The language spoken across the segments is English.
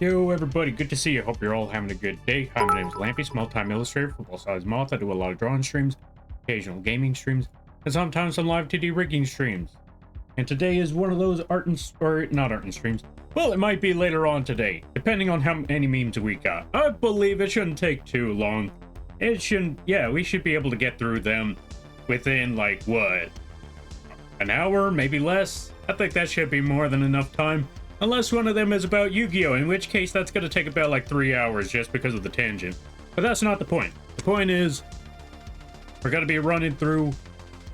Yo, everybody, good to see you. Hope you're all having a good day. Hi, my name is Lampy, small-time illustrator for Full Size Moth. I do a lot of drawing streams, occasional gaming streams, and sometimes some live 2D rigging streams. And today is one of those not art and streams. Well, it might be later on today, depending on how many memes we got. I believe it shouldn't take too long. It shouldn't, yeah, we should be able to get through them within, like, what? An hour, maybe less? I think that should be more than enough time. Unless one of them is about Yu-Gi-Oh!, in which case that's going to take about like 3 hours just because of the tangent. But that's not the point. The point is, we're going to be running through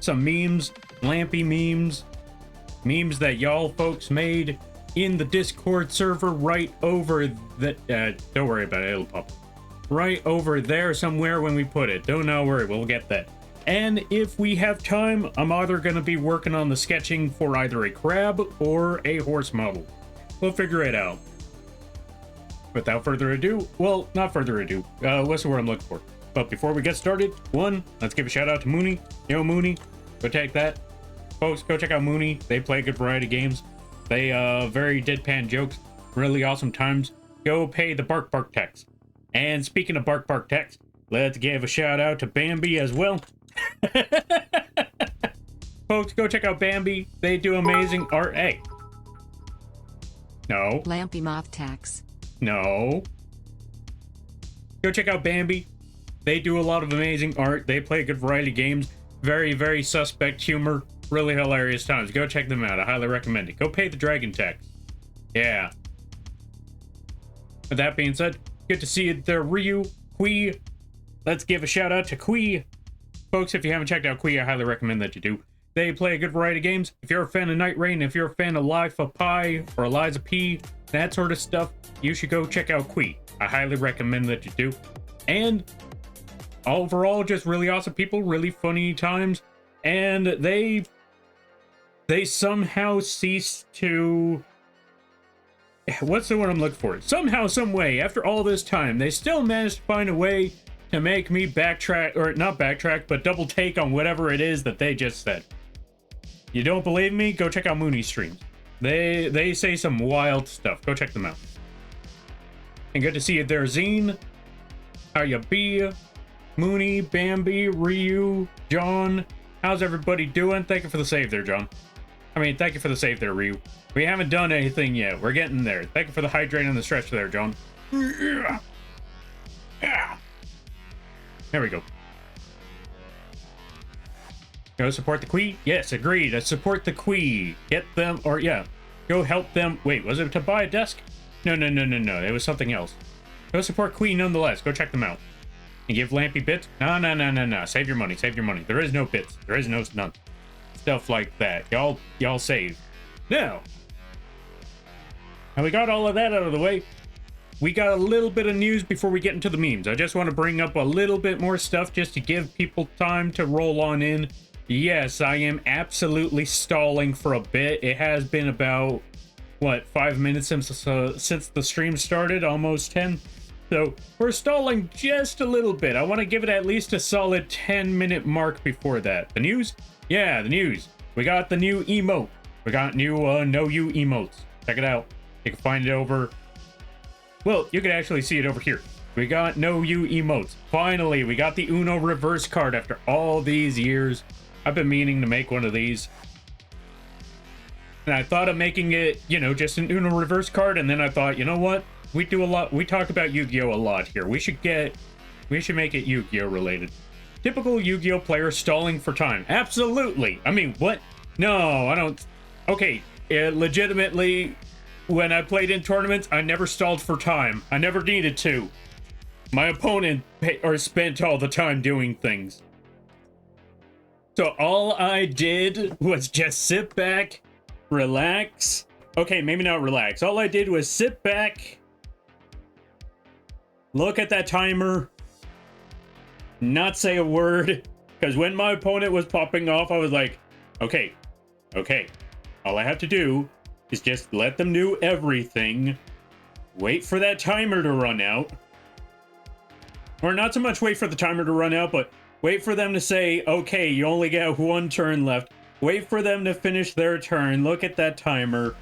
some memes, Lampy memes that y'all folks made in the Discord server right over the, don't worry about it, it'll pop. Right over there somewhere when we put it. Don't worry, we'll get that. And if we have time, I'm either going to be working on the sketching for either a crab or a horse model. We'll figure it out. Without further ado, well, not further ado, what's the word I'm looking for? But before we get started, let's give a shout out to Mooney. Yo, Mooney, go take that. Folks, go check out Mooney. They play a good variety of games. They, very deadpan jokes, really awesome times. Go pay the Bark tax. And speaking of Bark tax, let's give a shout out to Bambi as well. Folks, go check out Bambi. They do amazing art. Hey. No. Lampy moth tax. No. Go check out Bambi. They do a lot of amazing art. They play a good variety of games. Very, very suspect humor. Really hilarious times. Go check them out. I highly recommend it. Go pay the dragon tax. Yeah. With that being said, good to see you there, Reiview, Kui. Let's give a shout out to Kui. Folks, if you haven't checked out Kui, I highly recommend that you do. They play a good variety of games. If you're a fan of Night Rain, if you're a fan of Lifa Pi or Eliza P, that sort of stuff, you should go check out Kui. I highly recommend that you do. And overall, just really awesome people, really funny times. And they somehow cease to... What's the word I'm looking for? Somehow, some way, after all this time, they still managed to find a way to make me backtrack, or not backtrack, but double take on whatever it is that they just said. You don't believe me? Go check out Mooney's streams. They say some wild stuff. Go check them out. And good to see you there, Zine. How you be? Mooney, Bambi, Reiview, John. How's everybody doing? Thank you for the save there, John. I mean, thank you for the save there, Reiview. We haven't done anything yet. We're getting there. Thank you for the hydrate and the stretch there, John. Yeah. Yeah. There we go. Go support the Kui? Yes, agreed. I support the Kui. Get them, or yeah, go help them. Wait, was it to buy a desk? No. It was something else. Go support Kui nonetheless. Go check them out. And give Lampy bits? No. Save your money. Save your money. There is no bits. There is no none. Stuff like that. Y'all save. Now. And we got all of that out of the way. We got a little bit of news before we get into the memes. I just want to bring up a little bit more stuff just to give people time to roll on in. Yes, I am absolutely stalling for a bit. It has been about, what, 5 minutes since the stream started? Almost 10? So, we're stalling just a little bit. I want to give it at least a solid 10-minute mark before that. The news? Yeah, the news. We got the new emote. We got new No You emotes. Check it out. You can find it over... Well, you can actually see it over here. We got No You emotes. Finally, we got the Uno reverse card after all these years. I've been meaning to make one of these. And I thought of making it, you know, just an Uno reverse card, and then I thought, you know what? We talk about Yu-Gi-Oh! A lot here. We should make it Yu-Gi-Oh! Related. Typical Yu-Gi-Oh! Player stalling for time. Absolutely! I mean, what? No, I don't... Okay, legitimately... When I played in tournaments, I never stalled for time. I never needed to. My opponent spent all the time doing things. So all I did was just sit back, relax. Okay, maybe not relax. All I did was sit back, look at that timer, not say a word. Because when my opponent was popping off, I was like, okay. All I have to do is just let them do everything, wait for that timer to run out, or not so much wait for the timer to run out, but wait for them to say, okay, you only got one turn left, wait for them to finish their turn, look at that timer,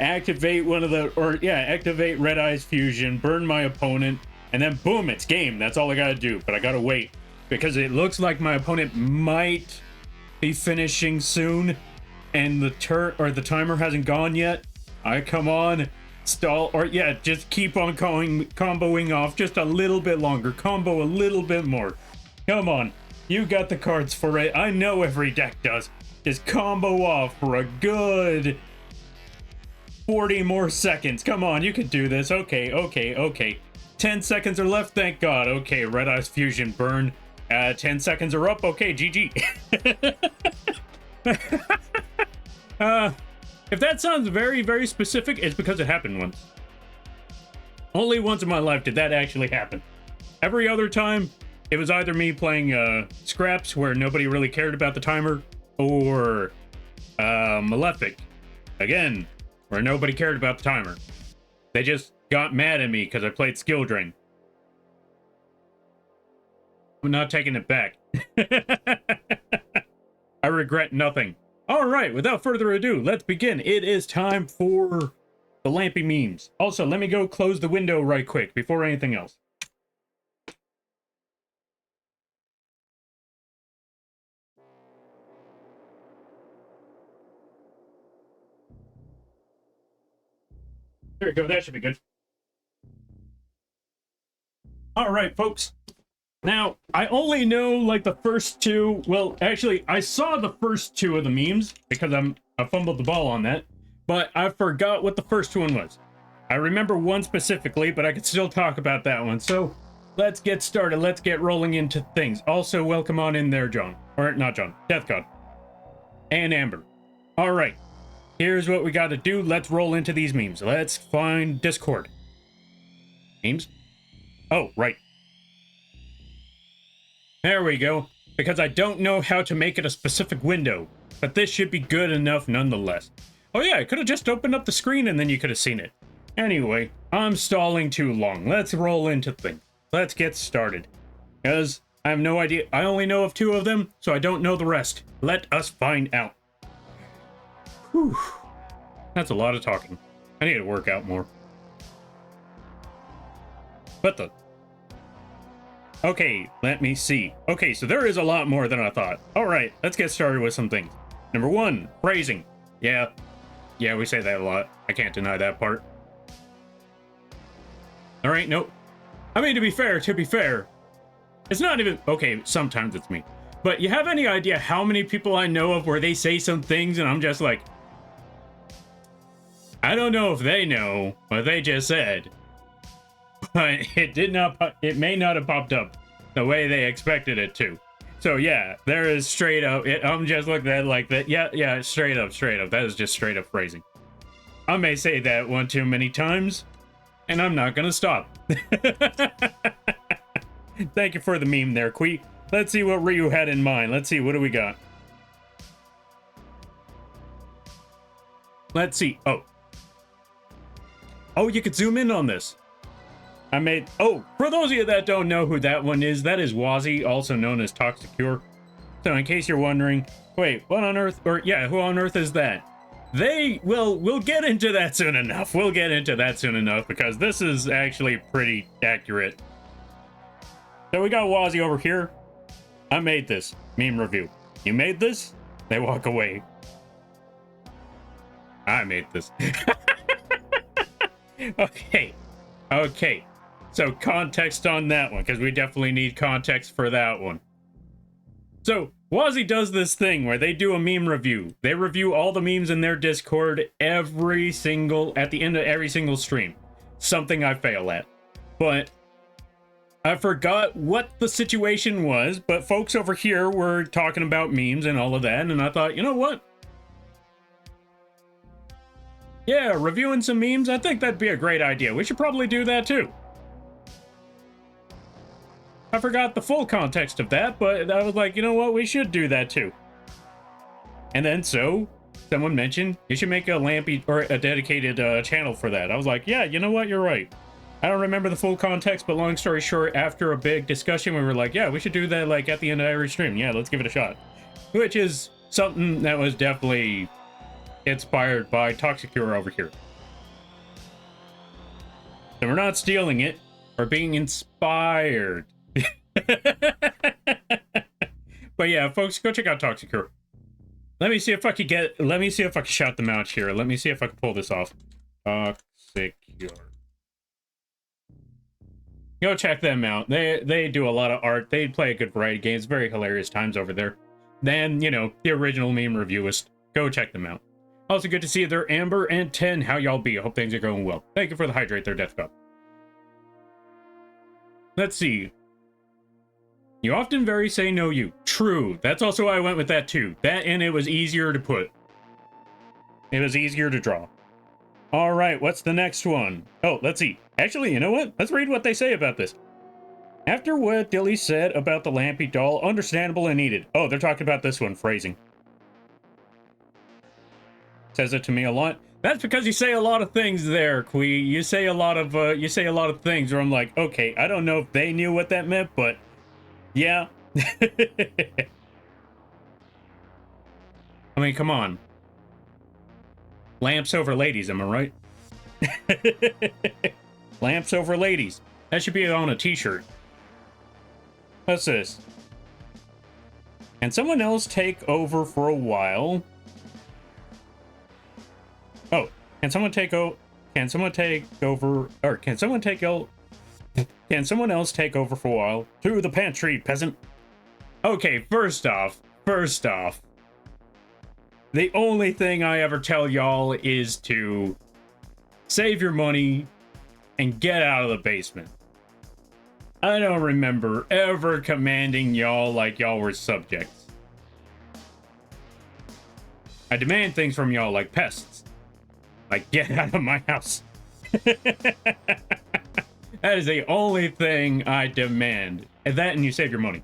activate one of the, or yeah, activate Red Eyes Fusion, burn my opponent, and then boom, it's game. That's all I gotta do. But I gotta wait because it looks like my opponent might be finishing soon, and the timer hasn't gone yet. I come on, stall, or yeah, just keep on comboing off just a little bit longer, combo a little bit more. Come on, you got the cards for it. I know every deck does. Just combo off for a good 40 more seconds. Come on, you can do this. Okay. 10 seconds are left, thank God. Okay, Red Eyes Fusion burn. 10 seconds are up. Okay, GG. If that sounds very, very specific, it's because it happened once. Only once in my life did that actually happen. Every other time, it was either me playing Scraps, where nobody really cared about the timer, or Malefic, again, where nobody cared about the timer. They just got mad at me because I played Skill Drain. I'm not taking it back. I regret nothing. All right, without further ado, let's begin. It is time for the Lampy memes. Also, let me go close the window right quick before anything else. There we go, that should be good. All right, folks. Now, I only know, like, the first two. Well, actually, I saw the first two of the memes because I fumbled the ball on that, but I forgot what the first one was. I remember one specifically, but I could still talk about that one. So, let's get started. Let's get rolling into things. Also, welcome on in there, John. Or, not John. Death God. And Amber. All right. Here's what we got to do. Let's roll into these memes. Let's find Discord. Memes? Oh, right. There we go, because I don't know how to make it a specific window, but this should be good enough nonetheless. Oh yeah, I could have just opened up the screen and then you could have seen it. Anyway, I'm stalling too long. Let's roll into things. Let's get started. Because I have no idea. I only know of two of them, so I don't know the rest. Let us find out. Whew. That's a lot of talking. I need to work out more. What the... Okay, let me see. Okay, so there is a lot more than I thought. All right, let's get started with some things. Number one, phrasing. Yeah, we say that a lot. I can't deny that part. All right, nope. I mean, to be fair, it's not even... Okay, sometimes it's me. But you have any idea how many people I know of where they say some things and I'm just like... I don't know if they know what they just said. But it may not have popped up the way they expected it to. So yeah, there is straight up, I'm just looking at it like that. Yeah, straight up. That is just straight up phrasing. I may say that one too many times, and I'm not gonna stop. Thank you for the meme there, Quee. Let's see what Ryu had in mind. Let's see, what do we got? Let's see, oh, you could zoom in on this. For those of you that don't know who that one is, that is Wazzy, also known as Toxic Cure. So in case you're wondering, wait, what on earth, or yeah, who on earth is that? We'll get into that soon enough. Because this is actually pretty accurate. So we got Wazzy over here. I made this meme review. You made this? They walk away. I made this. Okay. So context on that one, because we definitely need context for that one. So Wazzy does this thing where they do a meme review. They review all the memes in their Discord at the end of every single stream. Something I fail at. But I forgot what the situation was, but folks over here were talking about memes and all of that, and I thought, you know what? Yeah, reviewing some memes, I think that'd be a great idea. We should probably do that too. I forgot the full context of that, but I was like, you know what, we should do that too. And then so, someone mentioned you should make a Lampy or a dedicated channel for that. I was like, yeah, you know what, you're right. I don't remember the full context, but long story short, after a big discussion, we were like, yeah, we should do that like at the end of every stream. Yeah, let's give it a shot. Which is something that was definitely inspired by Toxic Cure over here. So we're not stealing it. We're being inspired. But yeah, folks, go check out Toxic Hero. Let me see if I can shout them out here. Let me see if I can pull this off. Toxic Hero. Go check them out. They do a lot of art. They play a good variety of games. Very hilarious times over there. Then, you know, the original meme reviewist. Go check them out. Also good to see there, Amber and 10. How y'all be? I hope things are going well. Thank you for the hydrate there, Death God. Let's see. You often very say no you. True. That's also why I went with that too. That and it was easier to put. It was easier to draw. All right, what's the next one? Oh, let's see. Actually, you know what? Let's read what they say about this. After what Dilly said about the Lampy doll, understandable and needed. Oh, they're talking about this one, phrasing. Says it to me a lot. That's because you say a lot of things there, Quee. You say a lot of things where I'm like, okay, I don't know if they knew what that meant, but yeah. I mean, come on. Lamps over ladies, am I right? Lamps over ladies. That should be on a t-shirt. What's this? Can someone else take over for a while? Oh, can someone take over? Can someone else take over for a while? To the pantry, peasant. Okay, first off, the only thing I ever tell y'all is to save your money and get out of the basement. I don't remember ever commanding y'all like y'all were subjects. I demand things from y'all like pests. Like, get out of my house. That is the only thing I demand. And that and you save your money.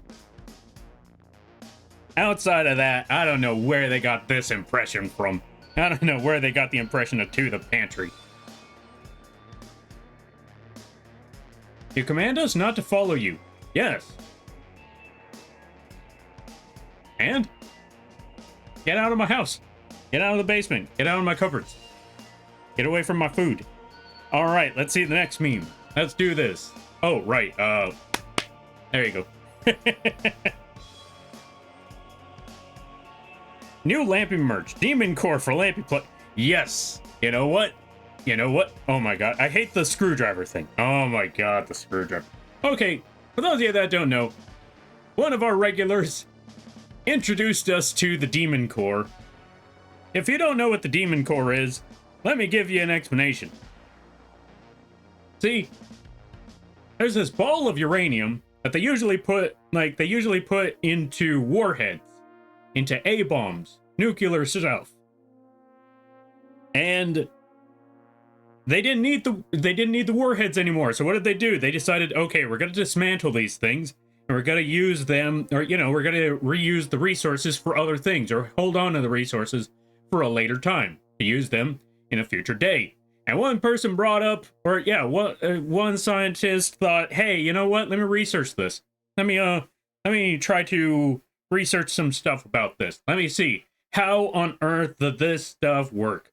Outside of that, I don't know where they got this impression from. I don't know where they got the impression of to the pantry. You command us not to follow you. Yes. And? Get out of my house. Get out of the basement. Get out of my cupboards. Get away from my food. All right, let's see the next meme. Let's do this. Oh, right. There you go. New Lampy merch. Demon Core for Lampy Play. Yes. You know what? You know what? Oh my god. I hate the screwdriver thing. Oh my god, the screwdriver. Okay, for those of you that don't know, one of our regulars introduced us to the Demon Core. If you don't know what the Demon Core is, let me give you an explanation. See, there's this ball of uranium that they usually put into warheads, into A-bombs, nuclear stuff. And they didn't need the warheads anymore. So what did they do? They decided, okay, we're going to dismantle these things and we're going to use them, or we're going to reuse the resources for other things, or hold on to the resources for a later time to use them in a future day. And one person brought up, or yeah, one scientist thought, hey, you know what? Let me research this. Let me try to research some stuff about this. Let me see. How on earth did this stuff work?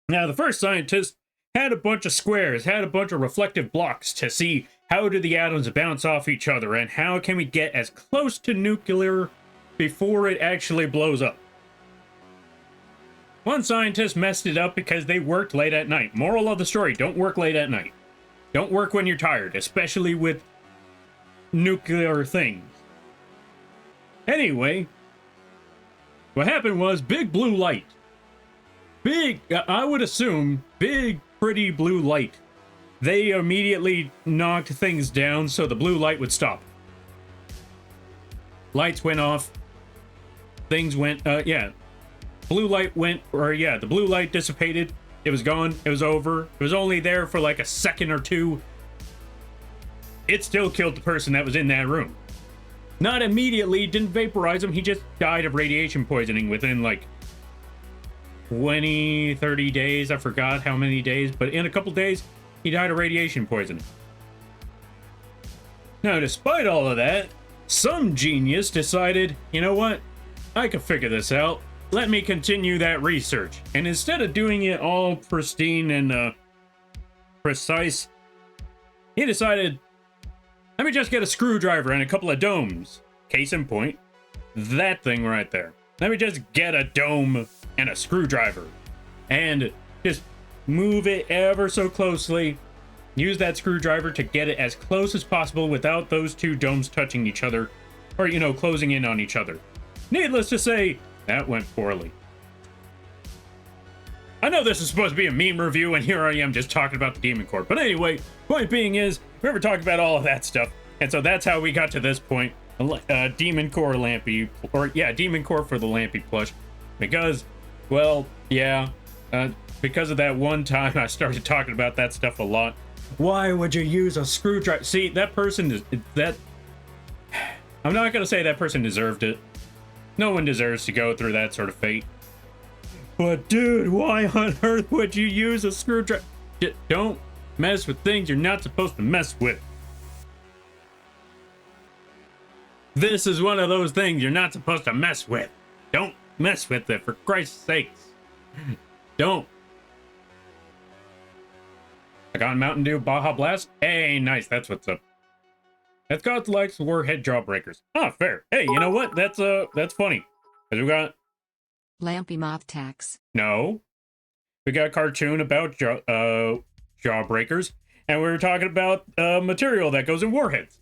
Now, the first scientist had a bunch of squares, had a bunch of reflective blocks to see how do the atoms bounce off each other and how can we get as close to nuclear before it actually blows up. One scientist messed it up because they worked late at night. Moral of the story, don't work late at night. Don't work when you're tired, especially with nuclear things. Anyway, what happened was big blue light. I would assume, big, pretty blue light. They immediately knocked things down so the blue light would stop. Lights went off. Things went, blue light went, the blue light dissipated. It was gone. It was over. It was only there for like a second or two. It still killed the person that was in that room. Not immediately, didn't vaporize him. He just died of radiation poisoning within like 20, 30 days. I forgot how many days, but in a couple days, he died of radiation poisoning. Now, despite all of that, some genius decided, you know what? I can figure this out. Let me continue that research. And instead of doing it all pristine and precise, He decided, let me just get a screwdriver and a couple of domes. Case in point, that thing right there. Let me just get a dome and a screwdriver and just move it ever so closely. Use that screwdriver to get it as close as possible without those two domes touching each other or, you know, closing in on each other. Needless to say, that went poorly. I know this is supposed to be a meme review, and here I am just talking about the Demon Core. But anyway, point being is, we were talking about all of that stuff, and so that's how we got to this point. Demon Core Lampy, or yeah, Demon Core for the Lampy plush. Because, well, yeah, because of that one time I started talking about that stuff a lot. Why would you use a screwdriver? See, that person is, that... I'm not gonna say that person deserved it. No one deserves to go through that sort of fate. But dude, why on earth would you use a screwdriver? Don't mess with things you're not supposed to mess with. This is one of those things you're not supposed to mess with. Don't mess with it, for Christ's sakes. Don't. I got Mountain Dew Baja Blast. Hey, nice, that's what's up. That's God's likes warhead jawbreakers. Ah, fair. Hey, you know what? That's funny. Cause we got Lampy moth tax. No. We got a cartoon about jawbreakers, and we were talking about material that goes in warheads.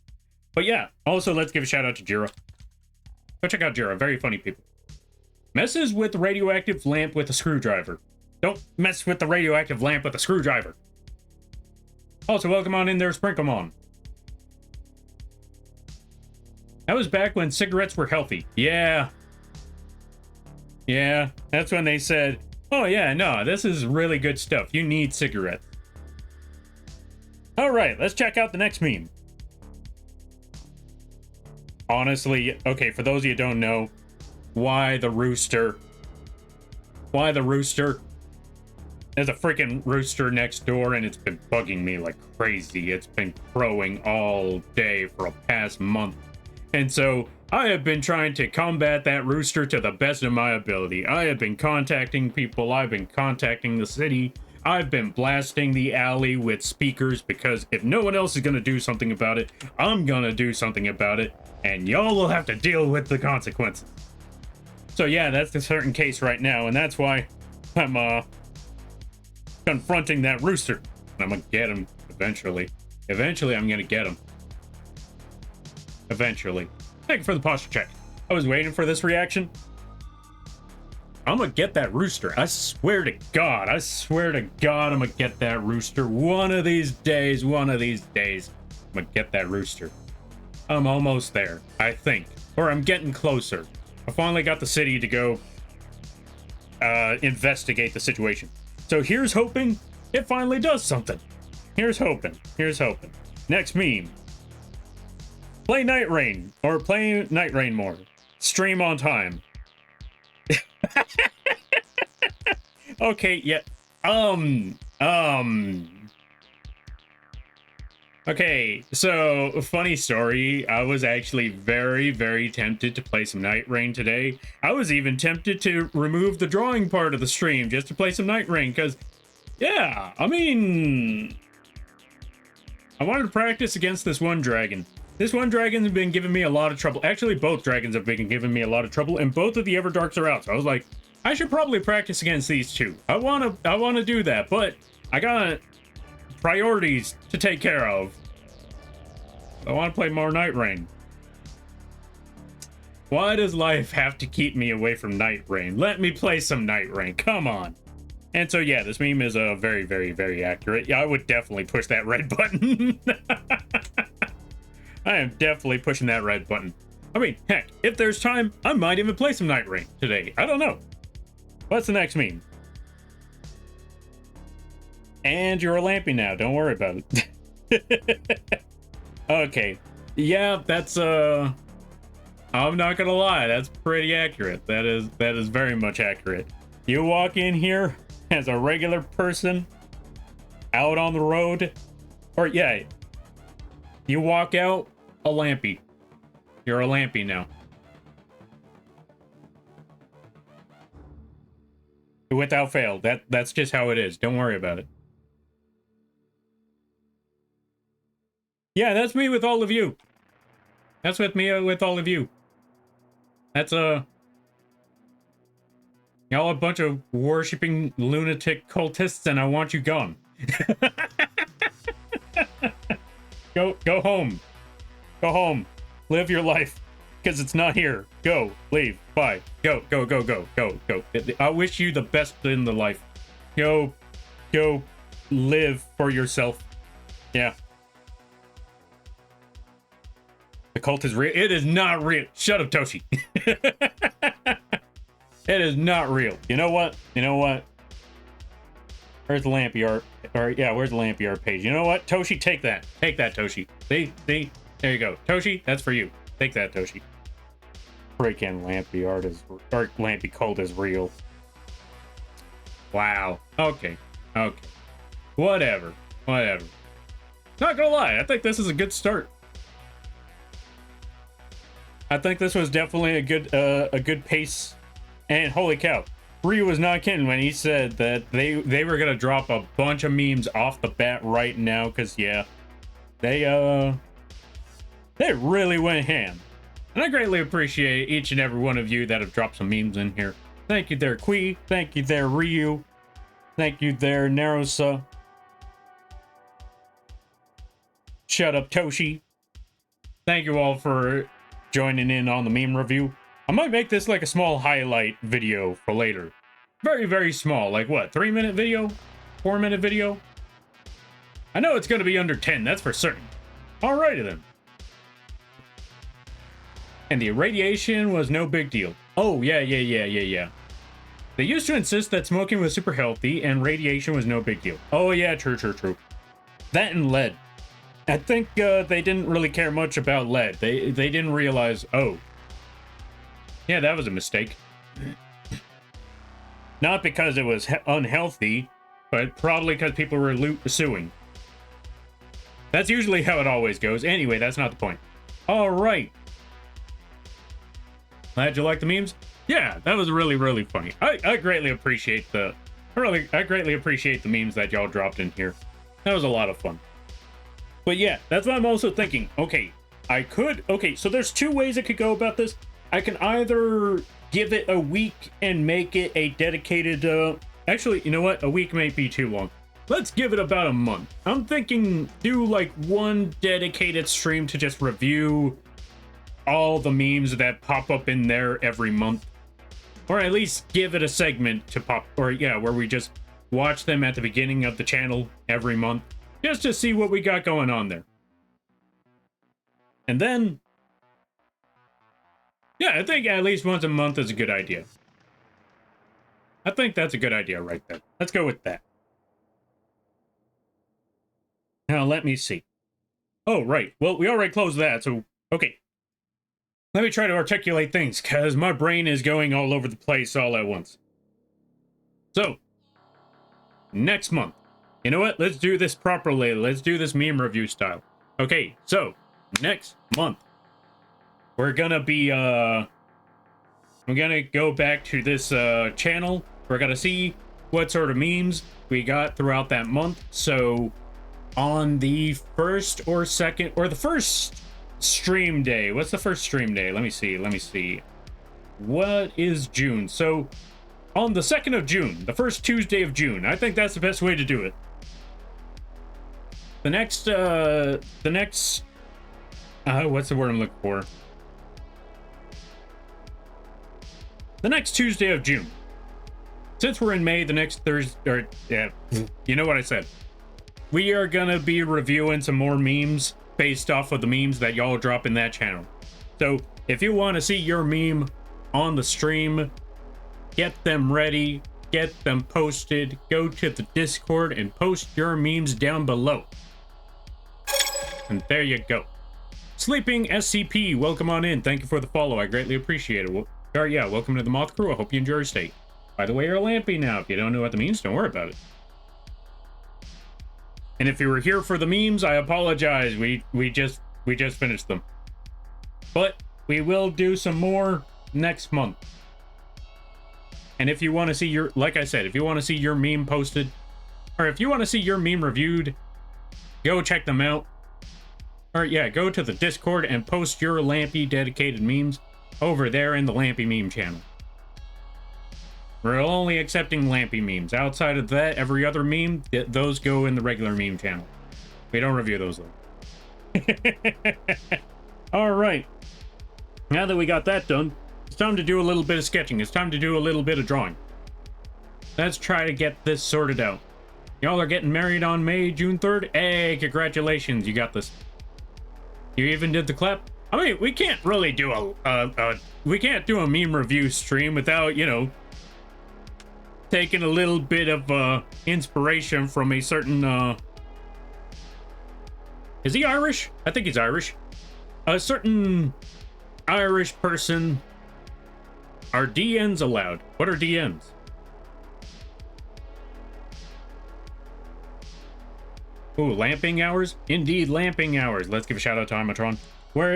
But yeah, also let's give a shout out to Jira. Go check out Jira, very funny people. Messes with the radioactive lamp with a screwdriver. Don't mess with the radioactive lamp with a screwdriver. Also, welcome on in there, Sprinklemon. That was back when cigarettes were healthy. Yeah. Yeah, that's when they said, oh yeah, no, this is really good stuff. You need cigarettes. Alright, let's check out the next meme. Honestly, okay, for those of you who don't know, why the rooster? Why the rooster? There's a freaking rooster next door and it's been bugging me like crazy. It's been crowing all day for a past month. And so I have been trying to combat that rooster to the best of my ability. I have been contacting people. I've been contacting the city. I've been blasting the alley with speakers because if no one else is going to do something about it, I'm going to do something about it. And y'all will have to deal with the consequences. So yeah, that's the certain case right now. And that's why I'm confronting that rooster. I'm going to get him eventually. Eventually, I'm going to get him. Eventually. Thank you for the posture check. I was waiting for this reaction. I'm gonna get that rooster. I swear to God. I swear to God I'm gonna get that rooster. One of these days. I'm gonna get that rooster. I'm almost there, I think. Or I'm getting closer. I finally got the city to go investigate the situation. So here's hoping it finally does something. Here's hoping. Next meme. Play Night Rain, or play Night Rain more. Stream on time. Okay, yeah. Okay, so, funny story. I was actually very, very tempted to play some Night Rain today. I was even tempted to remove the drawing part of the stream just to play some Night Rain, because, yeah, I mean... I wanted to practice against this one dragon. This one dragon has been giving me a lot of trouble. Actually, both dragons have been giving me a lot of trouble, and both of the Everdarks are out. So I was like, I should probably practice against these two. I wanna do that, but I got priorities to take care of. I want to play more Night Rain. Why does life have to keep me away from Night Rain? Let me play some Night Rain. Come on. And so yeah, this meme is very, very, very accurate. Yeah, I would definitely push that red button. I am definitely pushing that red button. I mean, heck, if there's time, I might even play some Night Rain today. I don't know. What's the next meme? And you're a Lampy now. Don't worry about it. Okay. Yeah, that's, I'm not gonna lie. That's pretty accurate. That is very much accurate. You walk in here as a regular person out on the road, or yeah, you walk out a Lampy. You're a Lampy now. Without fail. That's just how it is. Don't worry about it. Yeah, that's me with all of you. That's with me with all of you. That's y'all a bunch of worshipping lunatic cultists, and I want you gone. Go home. Go home. Live your life, because it's not here. Go. Leave. Bye. Go. I wish you the best in the life. Go live for yourself. Yeah. The cult is real. It is not real. Shut up, Toshi. It is not real. You know what? Where's the Lampy art? Or yeah, where's the Lampy art page? You know what? Toshi, take that. Take that, Toshi. See? There you go. Toshi, that's for you. Take that, Toshi. Freaking Lampy art is, or Lampy cult is real. Wow. Okay. Whatever. Not gonna lie, I think this is a good start. I think this was definitely a good pace. And holy cow, Reiview was not kidding when he said that they were gonna drop a bunch of memes off the bat right now, because yeah, they really went ham. And I greatly appreciate each and every one of you that have dropped some memes in here. Thank you there, Kui. Thank you there, Reiview. Thank you there, Narosa. Shut up, Toshi. Thank you all for joining in on the meme review. I might make this like a small highlight video for later. Very, very small. Like what? 3-minute video? 4-minute video? I know it's going to be under 10. That's for certain. Alrighty then. And the irradiation was no big deal. Oh, yeah. They used to insist that smoking was super healthy and radiation was no big deal. Oh, yeah, true. That and lead. I think they didn't really care much about lead. They didn't realize, oh, yeah, that was a mistake. Not because it was unhealthy, but probably because people were suing. That's usually how it always goes. Anyway, that's not the point. All right. Glad you like the memes. Yeah, that was really, really funny. I greatly appreciate the memes that y'all dropped in here. That was a lot of fun. But yeah, that's what I'm also thinking. Okay, so there's two ways I could go about this. I can either give it a week and make it a dedicated, actually, you know what? A week might be too long. Let's give it about a month. I'm thinking do like one dedicated stream to just review all the memes that pop up in there every month. Or at least give it a segment to pop, or yeah, where we just watch them at the beginning of the channel every month. Just to see what we got going on there. And then, yeah, I think at least once a month is a good idea. I think that's a good idea right there. Let's go with that. Now, let me see. Oh, right. Well, we already closed that, so, okay. Let me try to articulate things, because my brain is going all over the place all at once. So, next month. You know what? Let's do this properly. Let's do this meme review style. Okay, so, next month, we're gonna be, I'm gonna go back to this, channel. We're gonna see what sort of memes we got throughout that month. So, on the first or second, or the first stream day. What's the first stream day? Let me see. What is June? So, on the 2nd of June, the first Tuesday of June. I think that's the best way to do it. The next, what's the word I'm looking for? The next Tuesday of June. Since we're in May, the next Thursday, or, yeah, you know what I said. We are gonna be reviewing some more memes based off of the memes that y'all drop in that channel. So, if you want to see your meme on the stream, get them ready, get them posted, go to the Discord and post your memes down below. And there you go. Sleeping SCP, welcome on in. Thank you for the follow. I greatly appreciate it. Or yeah, welcome to the Moth Crew. I hope you enjoy your stay. By the way, you're Lampy now. If you don't know what that means, don't worry about it. And if you were here for the memes, I apologize. We just finished them. But we will do some more next month. And if you want to see your, like I said, if you want to see your meme posted, or if you want to see your meme reviewed, go check them out. Or yeah, go to the Discord and post your Lampy dedicated memes over there in the Lampy meme channel. We're only accepting Lampy memes. Outside of that, every other meme, those go in the regular meme channel. We don't review those though. All right. Now that we got that done, it's time to do a little bit of sketching. It's time to do a little bit of drawing. Let's try to get this sorted out. Y'all are getting married on June 3rd. Hey, congratulations, you got this. You even did the clap. I mean, we can't really do we can't do a meme review stream without, you know, taking a little bit of inspiration from a certain is he Irish? I think he's Irish. A certain Irish person. Are DNs allowed? What are DNs? Ooh, lamping hours? Indeed, lamping hours. Let's give a shout out to Imatron.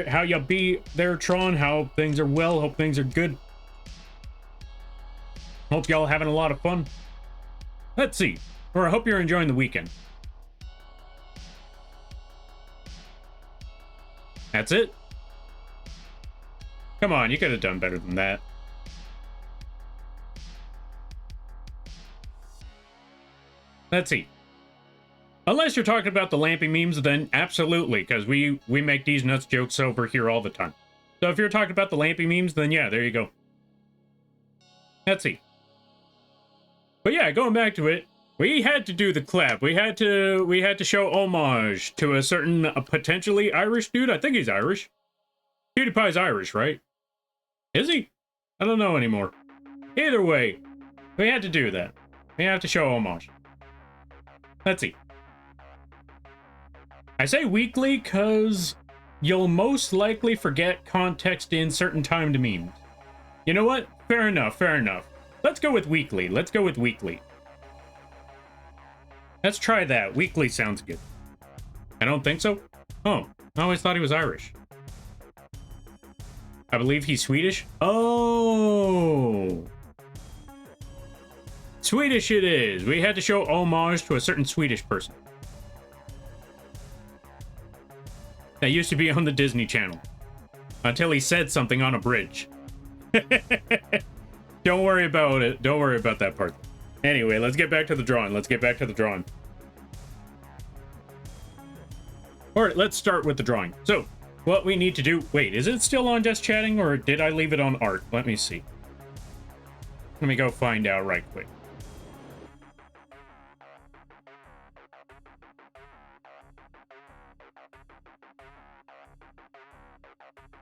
How you be there, Tron? How things are well? Hope things are good. Hope y'all having a lot of fun. Let's see. Or I hope you're enjoying the weekend. That's it? Come on, you could have done better than that. Let's see. Unless you're talking about the Lampy memes, then absolutely, because we make these nuts jokes over here all the time. So if you're talking about the Lampy memes, then yeah, there you go. Let's see. But yeah, going back to it, we had to do the clap. We had to show homage to a certain potentially Irish dude. I think he's Irish. PewDiePie's Irish, right? Is he? I don't know anymore. Either way, we had to do that. We have to show homage. Let's see. I say weekly because you'll most likely forget context in certain timed memes. You know what? Fair enough, fair enough. Let's go with weekly. Let's go with weekly. Let's try that. Weekly sounds good. I don't think so. Oh, I always thought he was Irish. I believe he's Swedish. Oh! Swedish it is. We had to show homage to a certain Swedish person. That used to be on the Disney Channel. Until he said something on a bridge. Don't worry about it. Don't worry about that part. Anyway, let's get back to the drawing. Let's get back to the drawing. Alright, let's start with the drawing. So, what we need to do... Wait, is it still on just chatting, or did I leave it on art? Let me see. Let me go find out right quick.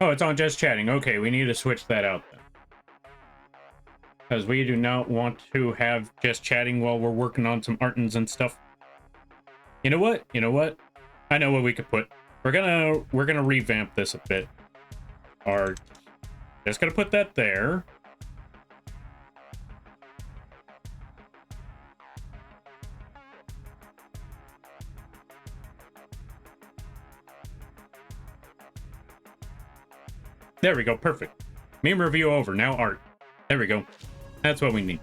Oh, it's on just chatting. Okay, we need to switch that out then. Because we do not want to have just chatting while we're working on some artins and stuff. You know what? You know what? I know what we could put. We're gonna revamp this a bit. Or just gonna put that there. There we go, perfect. Meme review over, now art. There we go. That's what we need.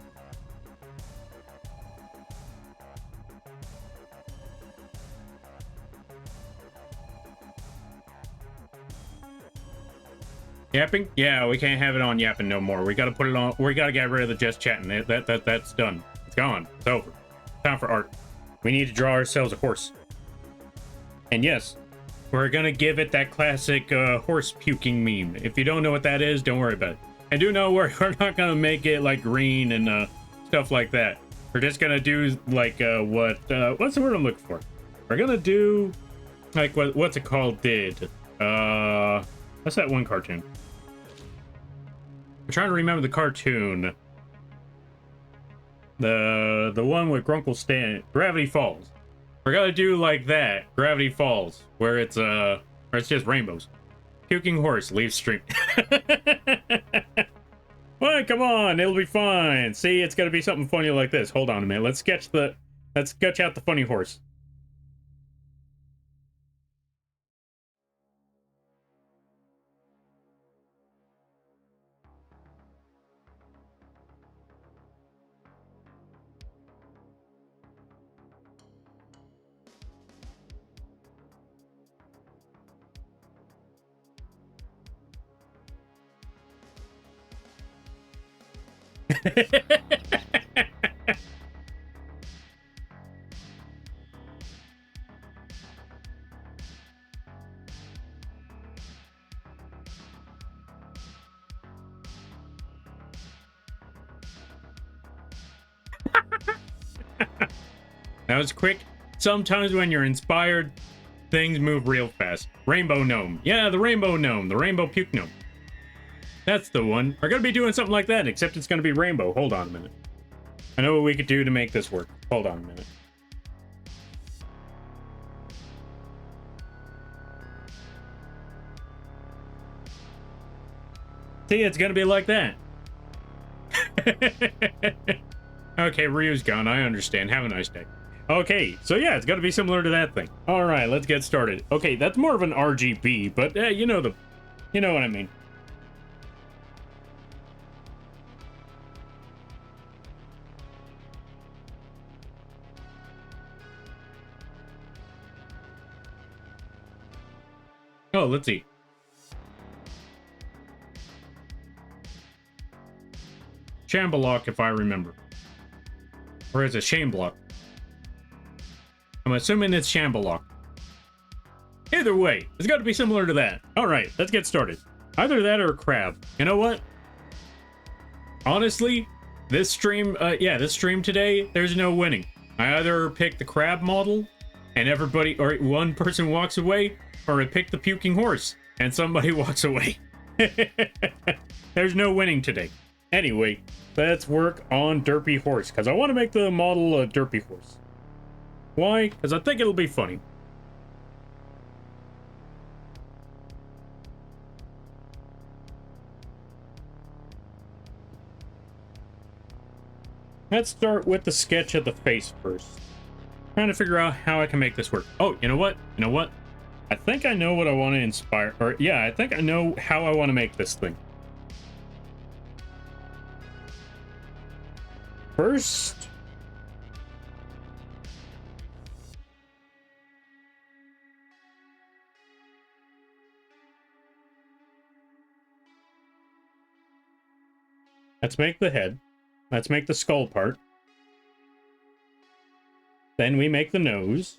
Yapping? Yeah, we can't have it on yapping no more. We gotta put it on, we gotta get rid of the just chatting. That's done. It's gone. It's over. Time for art. We need to draw ourselves a horse. And yes, we're gonna give it that classic horse puking meme. If you don't know what that is, don't worry about it. And do know we're not gonna make it like green and stuff like that. We're just gonna do like what's the word I'm looking for? We're gonna do like what's it called did. What's that one cartoon? I'm trying to remember the cartoon. The one with Grunkle Stan, Gravity Falls. We're gonna do like that, Gravity Falls, where it's just rainbows. Puking horse leaves stream. Well, come on, it'll be fine. See, it's gonna be something funny like this. Hold on a minute. Let's sketch out the funny horse. That was quick. Sometimes when you're inspired, things move real fast. Rainbow gnome. Yeah, the rainbow gnome. The rainbow puke gnome. That's the one. We're gonna be doing something like that, except it's gonna be rainbow. Hold on a minute. I know what we could do to make this work. Hold on a minute. See, it's gonna be like that. Okay, Ryu's gone. I understand. Have a nice day. Okay, so yeah, it's gonna be similar to that thing. All right, let's get started. Okay, that's more of an RGB, but you know what I mean. Oh, let's see. Shamblock, if I remember. Or is it Shamblock? I'm assuming it's Shamblock. Either way, it's got to be similar to that. All right, let's get started. Either that or crab. You know what? Honestly, this stream today, there's no winning. I either pick the crab model and everybody, or one person walks away, or I pick the puking horse and somebody walks away. There's no winning today. Anyway, let's work on Derpy Horse, because I want to make the model a Derpy Horse. Why? Because I think it'll be funny. Let's start with the sketch of the face first. Trying to figure out how I can make this work. Oh, you know what? You know what? I think I know what I want to inspire, or yeah, I think I know how I want to make this thing. First, let's make the head. Let's make the skull part. Then we make the nose,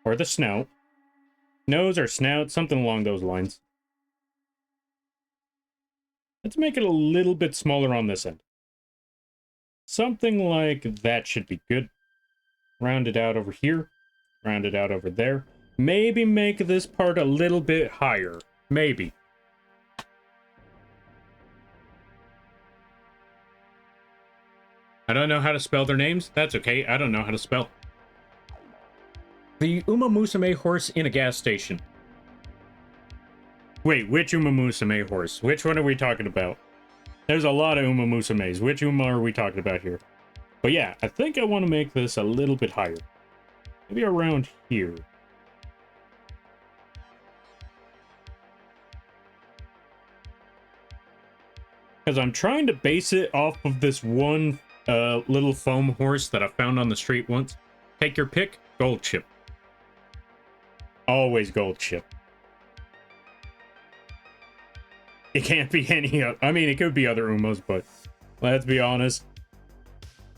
or the snout. Nose or snout, something along those lines. Let's make it a little bit smaller on this end. Something like that should be good. Round it out over here. Round it out over there. Maybe make this part a little bit higher. Maybe. I don't know how to spell their names. That's okay. I don't know how to spell. The Uma Musume horse in a gas station. Wait, which Uma Musume horse? Which one are we talking about? There's a lot of Uma Musumes. Which Uma are we talking about here? But yeah, I think I want to make this a little bit higher. Maybe around here. Because I'm trying to base it off of this one little foam horse that I found on the street once. Take your pick, gold chip. Always gold chip. It can't be any other. I mean, it could be other Umos, but let's be honest.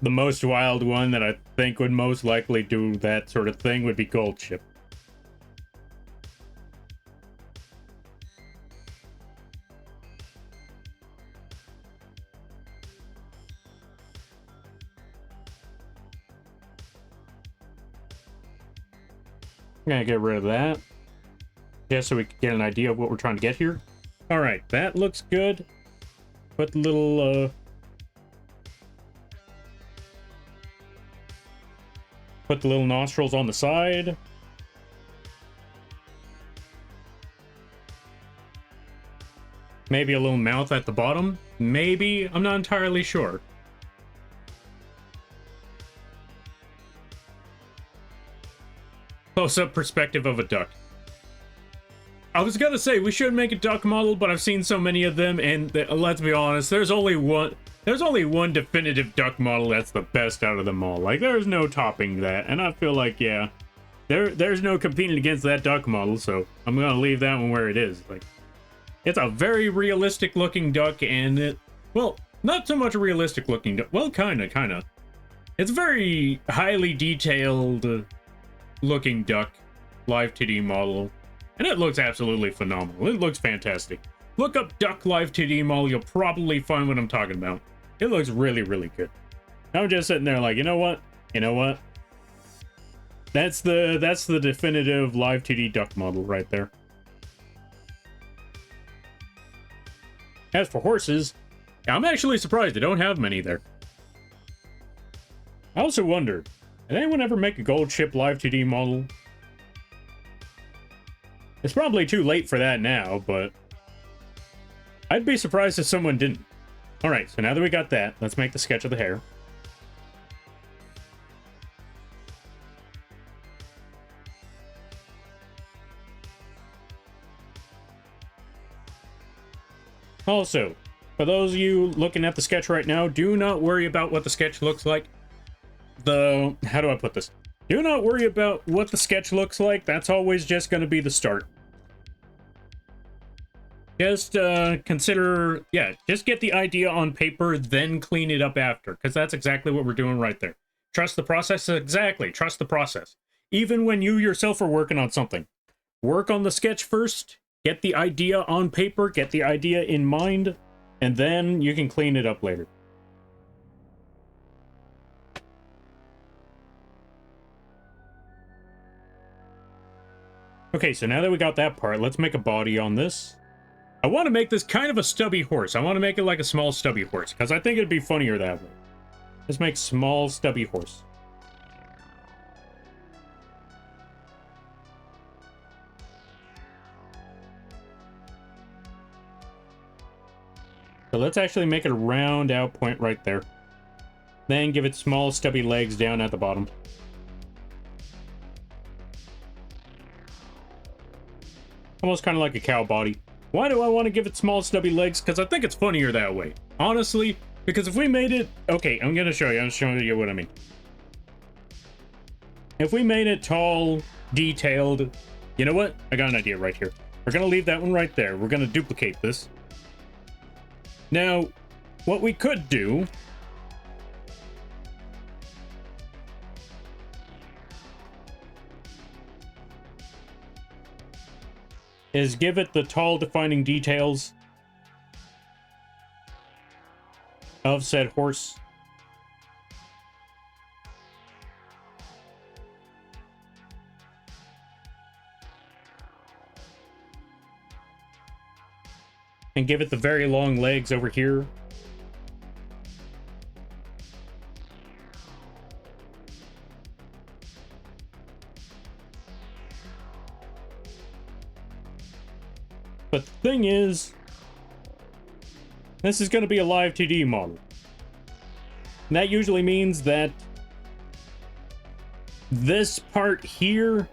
The most wild one that I think would most likely do that sort of thing would be gold chip. I'm gonna get rid of that. Just so we can get an idea of what we're trying to get here. Alright, that looks good. Put the little, put the little nostrils on the side. Maybe a little mouth at the bottom. Maybe. I'm not entirely sure. Close-up perspective of a duck. I was gonna say we should make a duck model, but I've seen so many of them, and let's be honest, there's only one definitive duck model that's the best out of them all. Like, there's no topping that, and I feel like, yeah, there's no competing against that duck model, so I'm gonna leave that one where it is. Like, it's a very realistic looking duck, and well, Not so much a realistic looking duck. Well, kinda. It's a very highly detailed looking duck, live 2D model. And it looks absolutely phenomenal. It looks fantastic. Look up duck live 2D model, you'll probably find what I'm talking about. It looks really, really good. I'm just sitting there like, you know what? You know what? That's the definitive live 2D duck model right there. As for horses, I'm actually surprised they don't have many there. I also wonder, did anyone ever make a gold ship live 2D model? It's probably too late for that now, but I'd be surprised if someone didn't. Alright, so now that we got that, let's make the sketch of the hair. Also, for those of you looking at the sketch right now, do not worry about what the sketch looks like. How do I put this? Do not worry about what the sketch looks like. That's always just going to be the start. Just consider, just get the idea on paper, then clean it up after, because that's exactly what we're doing right there. Trust the process, exactly, trust the process. Even when you yourself are working on something, work on the sketch first, get the idea on paper, get the idea in mind, and then you can clean it up later. Okay, so now that we got that part, let's make a body on this. I want to make this kind of a stubby horse. I want to make it like a small stubby horse, because I think it'd be funnier that way. Let's make small stubby horse. So let's actually make it a round out point right there. Then give it small stubby legs down at the bottom. Almost kind of like a cow body. Why do I want to give it small stubby legs? Because I think it's funnier that way. Honestly, because if we made it... Okay, I'm going to show you. I'm showing you what I mean. If we made it tall, detailed... You know what? I got an idea right here. We're going to leave that one right there. We're going to duplicate this. Now, what we could do... is give it the tall defining details of said horse. And give it the very long legs over here. But the thing is, this is going to be a live 2D model. And that usually means that this part here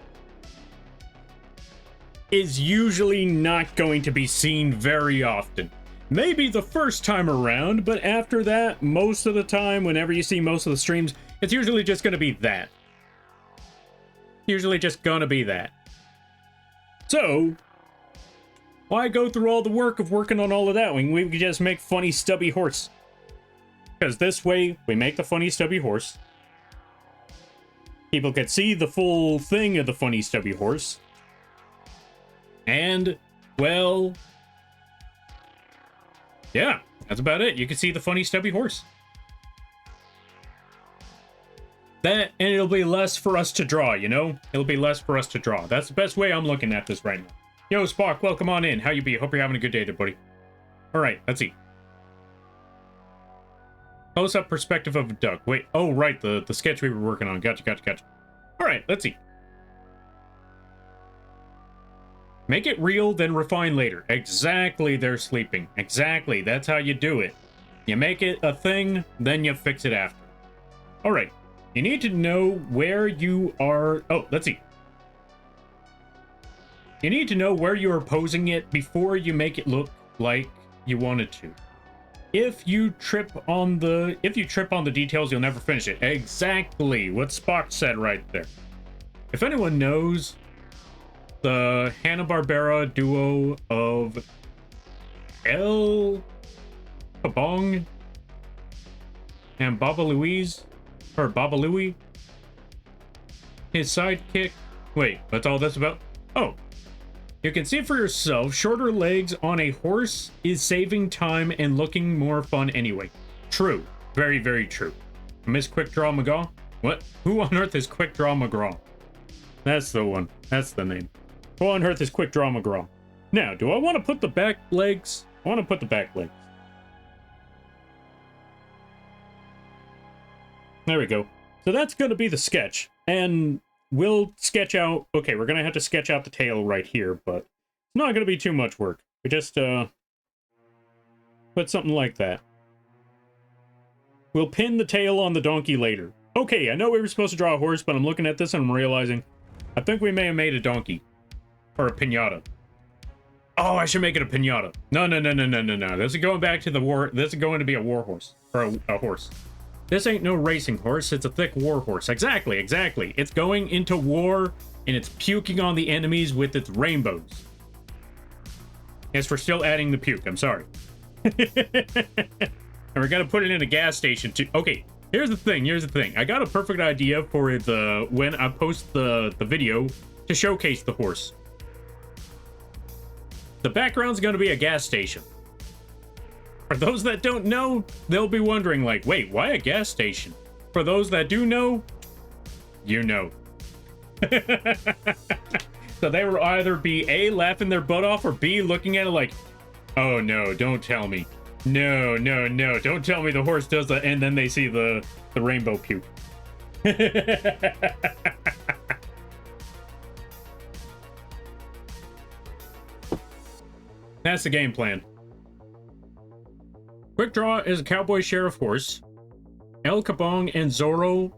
is usually not going to be seen very often. Maybe the first time around, but after that, most of the time, whenever you see most of the streams, it's usually just going to be that. Usually just going to be that. So... why go through all the work of working on all of that when we could just make funny stubby horse? Because this way, we make the funny stubby horse. People could see the full thing of the funny stubby horse. And, well... yeah, that's about it. You can see the funny stubby horse. That, and it'll be less for us to draw, you know? It'll be less for us to draw. That's the best way I'm looking at this right now. Yo, Spock, welcome on in. How you be? Hope you're having a good day there, buddy. Alright, let's see. Close-up perspective of a duck. Wait, oh, right, the sketch we were working on. Gotcha. Alright, let's see. Make it real, then refine later. Exactly, they're sleeping. Exactly, that's how you do it. You make it a thing, then you fix it after. Alright, you need to know where you are... oh, let's see. You need to know where you are posing it before you make it look like you want it to. If you trip on the details, you'll never finish it. Exactly what Spock said right there. If anyone knows the Hanna-Barbera duo of El Kabong and Baba Louise, or Baba Louie, his sidekick. Wait, that's all that's about? Oh, you can see for yourself, shorter legs on a horse is saving time and looking more fun anyway. True. Very, very true. Miss Quick Draw McGraw? What? Who on earth is Quick Draw McGraw? That's the one. That's the name. Who on earth is Quick Draw McGraw? Now, do I want to put the back legs? I want to put the back legs. There we go. So that's going to be the sketch. And we'll sketch out... Okay, we're going to have to sketch out the tail right here, but it's not going to be too much work. We just put something like that. We'll pin the tail on the donkey later. Okay, I know we were supposed to draw a horse, but I'm looking at this and I'm realizing I think we may have made a donkey. Or a piñata. Oh, I should make it a piñata. No. This is going back to the war. This is going to be a war horse. Or a horse. This ain't no racing horse. It's a thick war horse. Exactly. It's going into war and it's puking on the enemies with its rainbows. Yes, we're still adding the puke. I'm sorry. And we're gonna put it in a gas station too. Okay, here's the thing. I got a perfect idea for the when I post the video to showcase the horse. The background's gonna be a gas station. For those that don't know, they'll be wondering like, wait, why a gas station? For those that do know, you know. So they will either be A, laughing their butt off, or B, looking at it like, oh no, don't tell me. No, don't tell me the horse does that, and then they see the rainbow puke. That's the game plan. Quick Draw is a cowboy sheriff horse. El Kabong and Zorro,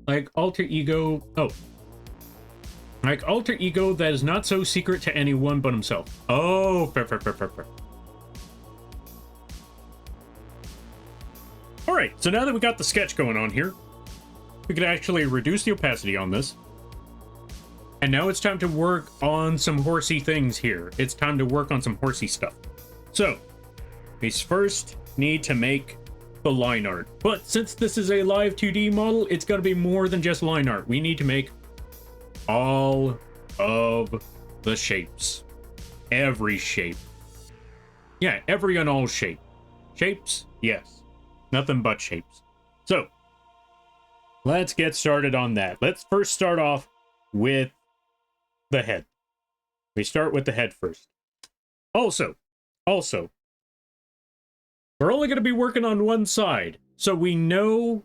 like alter ego. Oh. Like alter ego that is not so secret to anyone but himself. Oh, fair. Alright, so now that we got the sketch going on here, we could actually reduce the opacity on this. And now it's time to work on some horsey things here. It's time to work on some horsey stuff. So, we first need to make the line art. But since this is a live 2D model, it's going to be more than just line art. We need to make all of the shapes. Every shape. Yeah, every and all shape. Shapes? Yes. Nothing but shapes. So, let's get started on that. Let's first start off with the head. We start with the head first. Also, we're only going to be working on one side, so we know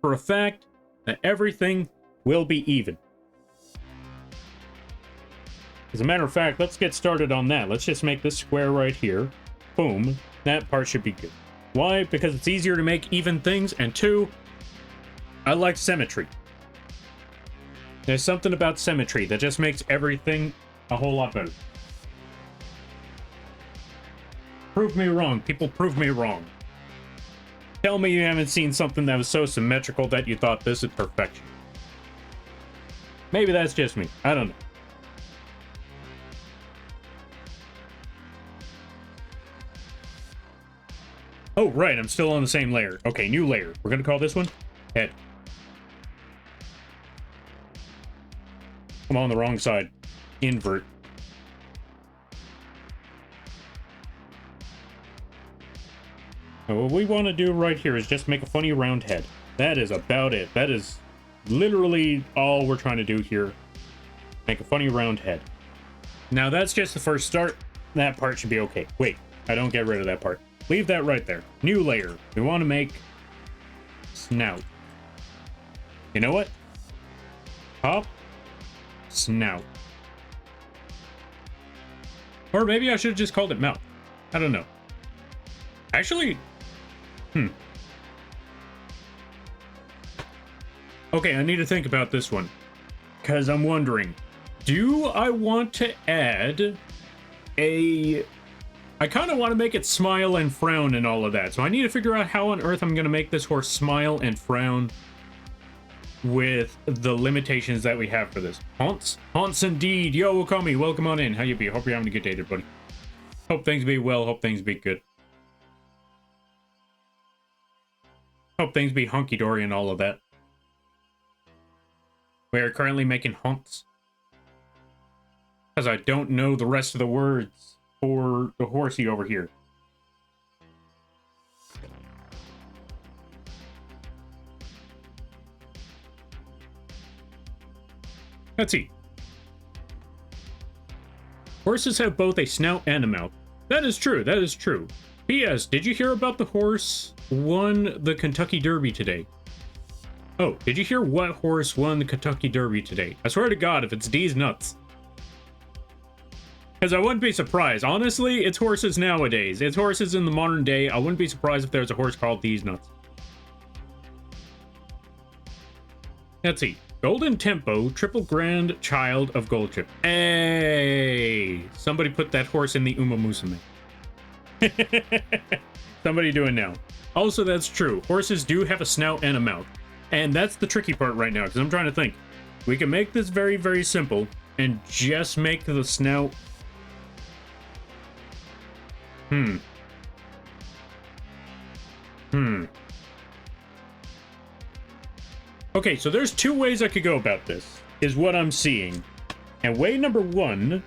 for a fact that everything will be even. As a matter of fact, let's get started on that. Let's just make this square right here. Boom. That part should be good. Why? Because it's easier to make even things, and two, I like symmetry. There's something about symmetry that just makes everything a whole lot better. Prove me wrong. People, prove me wrong. Tell me you haven't seen something that was so symmetrical that you thought this is perfection. Maybe that's just me. I don't know. Oh, right, I'm still on the same layer. Okay, new layer. We're gonna call this one head. I'm on the wrong side. Invert. Now, what we want to do right here is just make a funny round head. That is about it. That is literally all we're trying to do here. Make a funny round head. Now, that's just the first start. That part should be okay. Wait, I don't get rid of that part. Leave that right there. New layer. We want to make snout. You know what? Top, snout. Or maybe I should have just called it mouth. I don't know. Actually, okay, I need to think about this one. Because I'm wondering, do I want to add a... I kind of want to make it smile and frown and all of that. So I need to figure out how on earth I'm going to make this horse smile and frown with the limitations that we have for this. Haunts? Haunts indeed. Yo, Okami, welcome on in. How you be? Hope you're having a good day, buddy. Hope things be well. Hope things be good. Hope things be hunky-dory and all of that. We are currently making hunts. Because I don't know the rest of the words for the horsey over here. Let's see. Horses have both a snout and a mouth. That is true, that is true. P.S. Did you hear about the horse won the Kentucky Derby today? Oh, did you hear what horse won the Kentucky Derby today? I swear to God, if it's D's nuts. Because I wouldn't be surprised. Honestly, it's horses nowadays. It's horses in the modern day. I wouldn't be surprised if there's a horse called D's nuts. Let's see. Golden Tempo, triple grand child of Gold Chip. Hey! Somebody put that horse in the Uma Musume. Somebody do it now. Also, that's true. Horses do have a snout and a mouth. And that's the tricky part right now, because I'm trying to think. We can make this very, very simple and just make the snout... Okay, so there's two ways I could go about this, is what I'm seeing. And way number one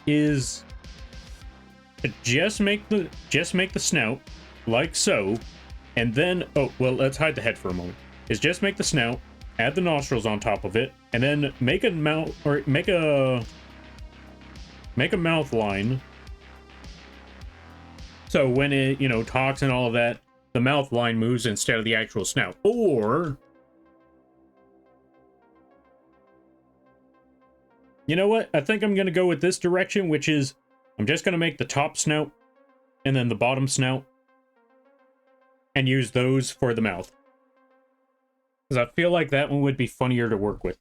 is to just make the snout like so, and then let's hide the head for a moment. Is just make the snout, add the nostrils on top of it, and then make a mouth or make a mouth line. So when it, talks and all of that, the mouth line moves instead of the actual snout. Or, you know what? I think I'm going to go with this direction, which is I'm just going to make the top snout and then the bottom snout and use those for the mouth. Because I feel like that one would be funnier to work with.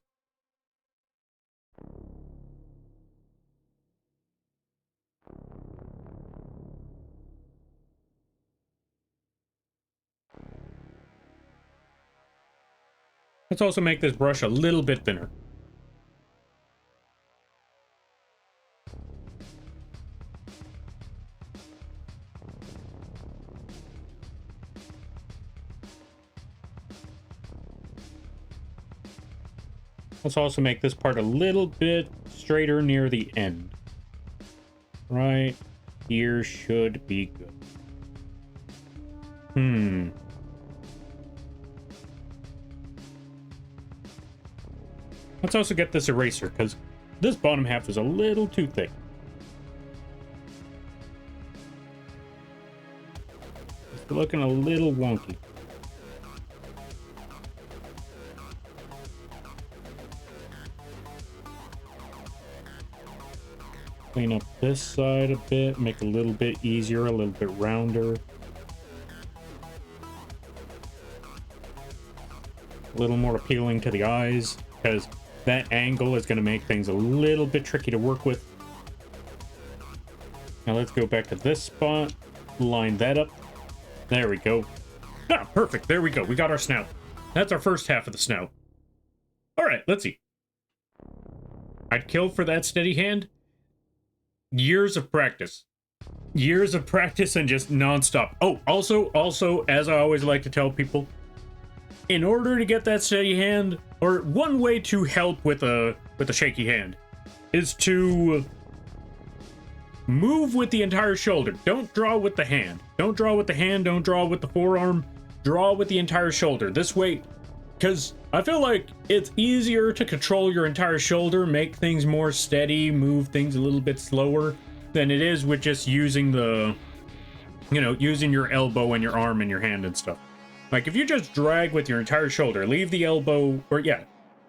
Let's also make this brush a little bit thinner. Let's also make this part a little bit straighter near the end. Right here should be good. Let's also get this eraser, because this bottom half is a little too thick. It's looking a little wonky. Clean up this side a bit, make it a little bit easier, a little bit rounder. A little more appealing to the eyes, because that angle is going to make things a little bit tricky to work with. Now let's go back to this spot, line that up. There we go. Ah, perfect. There we go. We got our snout. That's our first half of the snout. All right, let's see. I'd kill for that steady hand. Years of practice. Years of practice and just non-stop. Oh, also, as I always like to tell people, in order to get that steady hand, or one way to help with a shaky hand, is to move with the entire shoulder. Don't draw with the hand. Don't draw with the hand. Don't draw with the forearm. Draw with the entire shoulder. This way, because I feel like it's easier to control your entire shoulder, make things more steady, move things a little bit slower than it is with just using the, using your elbow and your arm and your hand and stuff. Like, if you just drag with your entire shoulder, leave the elbow,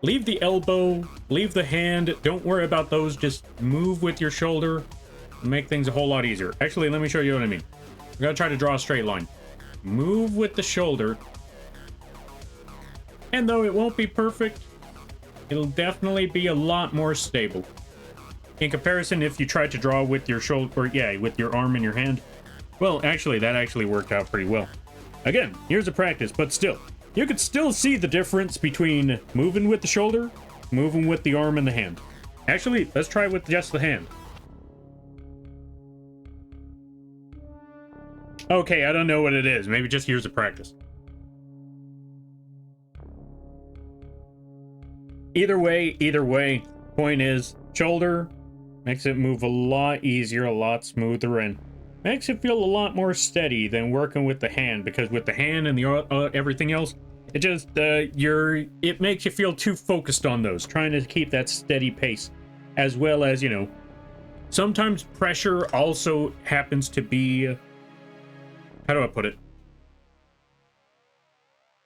leave the elbow, leave the hand, don't worry about those, just move with your shoulder, and make things a whole lot easier. Actually, let me show you what I mean. I'm gonna try to draw a straight line. Move with the shoulder, and though it won't be perfect, it'll definitely be a lot more stable. In comparison, if you try to draw with your shoulder, with your arm and your hand, well, actually, that actually worked out pretty well. Again, years of practice, but still, you could still see the difference between moving with the shoulder, moving with the arm and the hand. Actually, let's try with just the hand. Okay, I don't know what it is. Maybe just years of practice. Either way, point is, shoulder makes it move a lot easier, a lot smoother, and makes it feel a lot more steady than working with the hand, because with the hand and the everything else, it just, it makes you feel too focused on those, trying to keep that steady pace, as well as, you know, sometimes pressure also happens to be, how do I put it?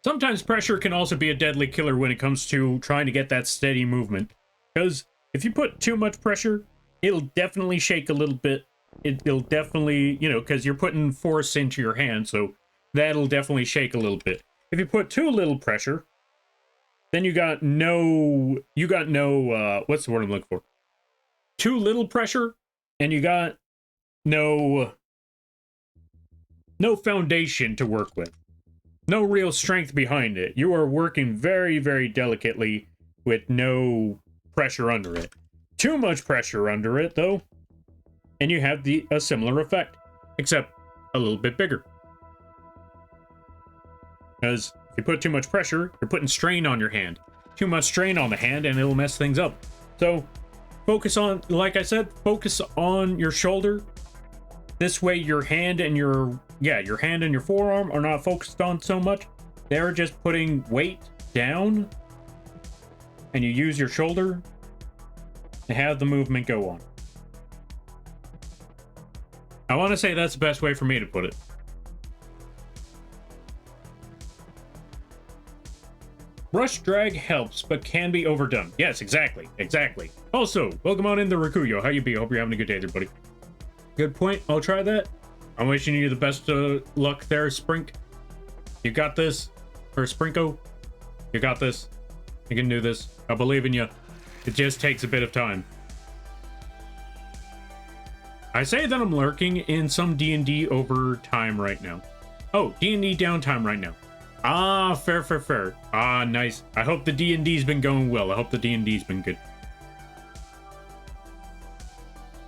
Sometimes pressure can also be a deadly killer when it comes to trying to get that steady movement. Because if you put too much pressure, it'll definitely shake a little bit. It'll definitely, you know, because you're putting force into your hand, so that'll definitely shake a little bit. If you put too little pressure, then you got no, what's the word I'm looking for? Too little pressure, and you got no foundation to work with. No real strength behind it. You are working very, very delicately with no pressure under it. Too much pressure under it, though, and you have a similar effect, except a little bit bigger. Because if you put too much pressure, you're putting strain on your hand. Too much strain on the hand, and it'll mess things up. So, focus on, like I said, focus on your shoulder. This way, your hand and your forearm are not focused on so much. They're just putting weight down, and you use your shoulder to have the movement go on. I want to say that's the best way for me to put it. Brush drag helps, but can be overdone. Yes, exactly. Also, welcome on in the Reiview. How you be? Hope you're having a good day there, buddy. Good point. I'll try that. I'm wishing you the best luck there, Sprink. You got this. Or Sprinko. You got this. You can do this. I believe in you. It just takes a bit of time. I say that I'm lurking in some D&D overtime right now. Oh, D&D downtime right now. Ah, fair. Ah, nice. I hope the D&D's been going well. I hope the D&D's been good.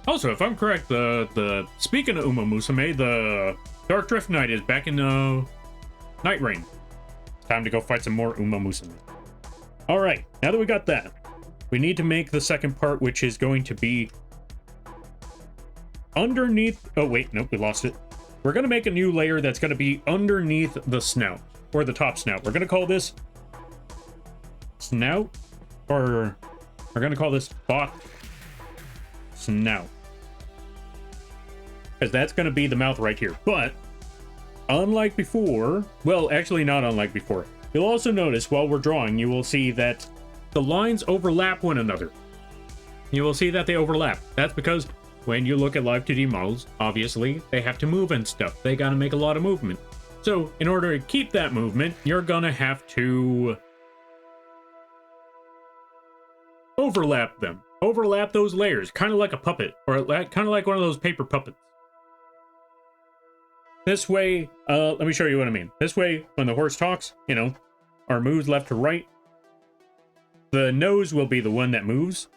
Also, if I'm correct, the speaking of Uma Musume, the Dark Drift Knight is back in Night Rain. Time to go fight some more Uma Musume. All right, now that we got that, we need to make the second part, which is going to be underneath. Oh wait, nope, we lost it. We're gonna make a new layer that's gonna be underneath the snout, or the top snout. We're gonna call this snout, or we're gonna call this bot snout, because that's going to be the mouth right here. But unlike before, well, actually not unlike before, you'll also notice while we're drawing, you will see that the lines overlap one another. You will see that they overlap. That's because when you look at live 2D models, obviously they have to move and stuff. They got to make a lot of movement. So in order to keep that movement, you're going to have to overlap them. Overlap those layers, kind of like a puppet, or kind of like one of those paper puppets. This way, let me show you what I mean. This way, when the horse talks, you know, or moves left to right, the nose will be the one that moves.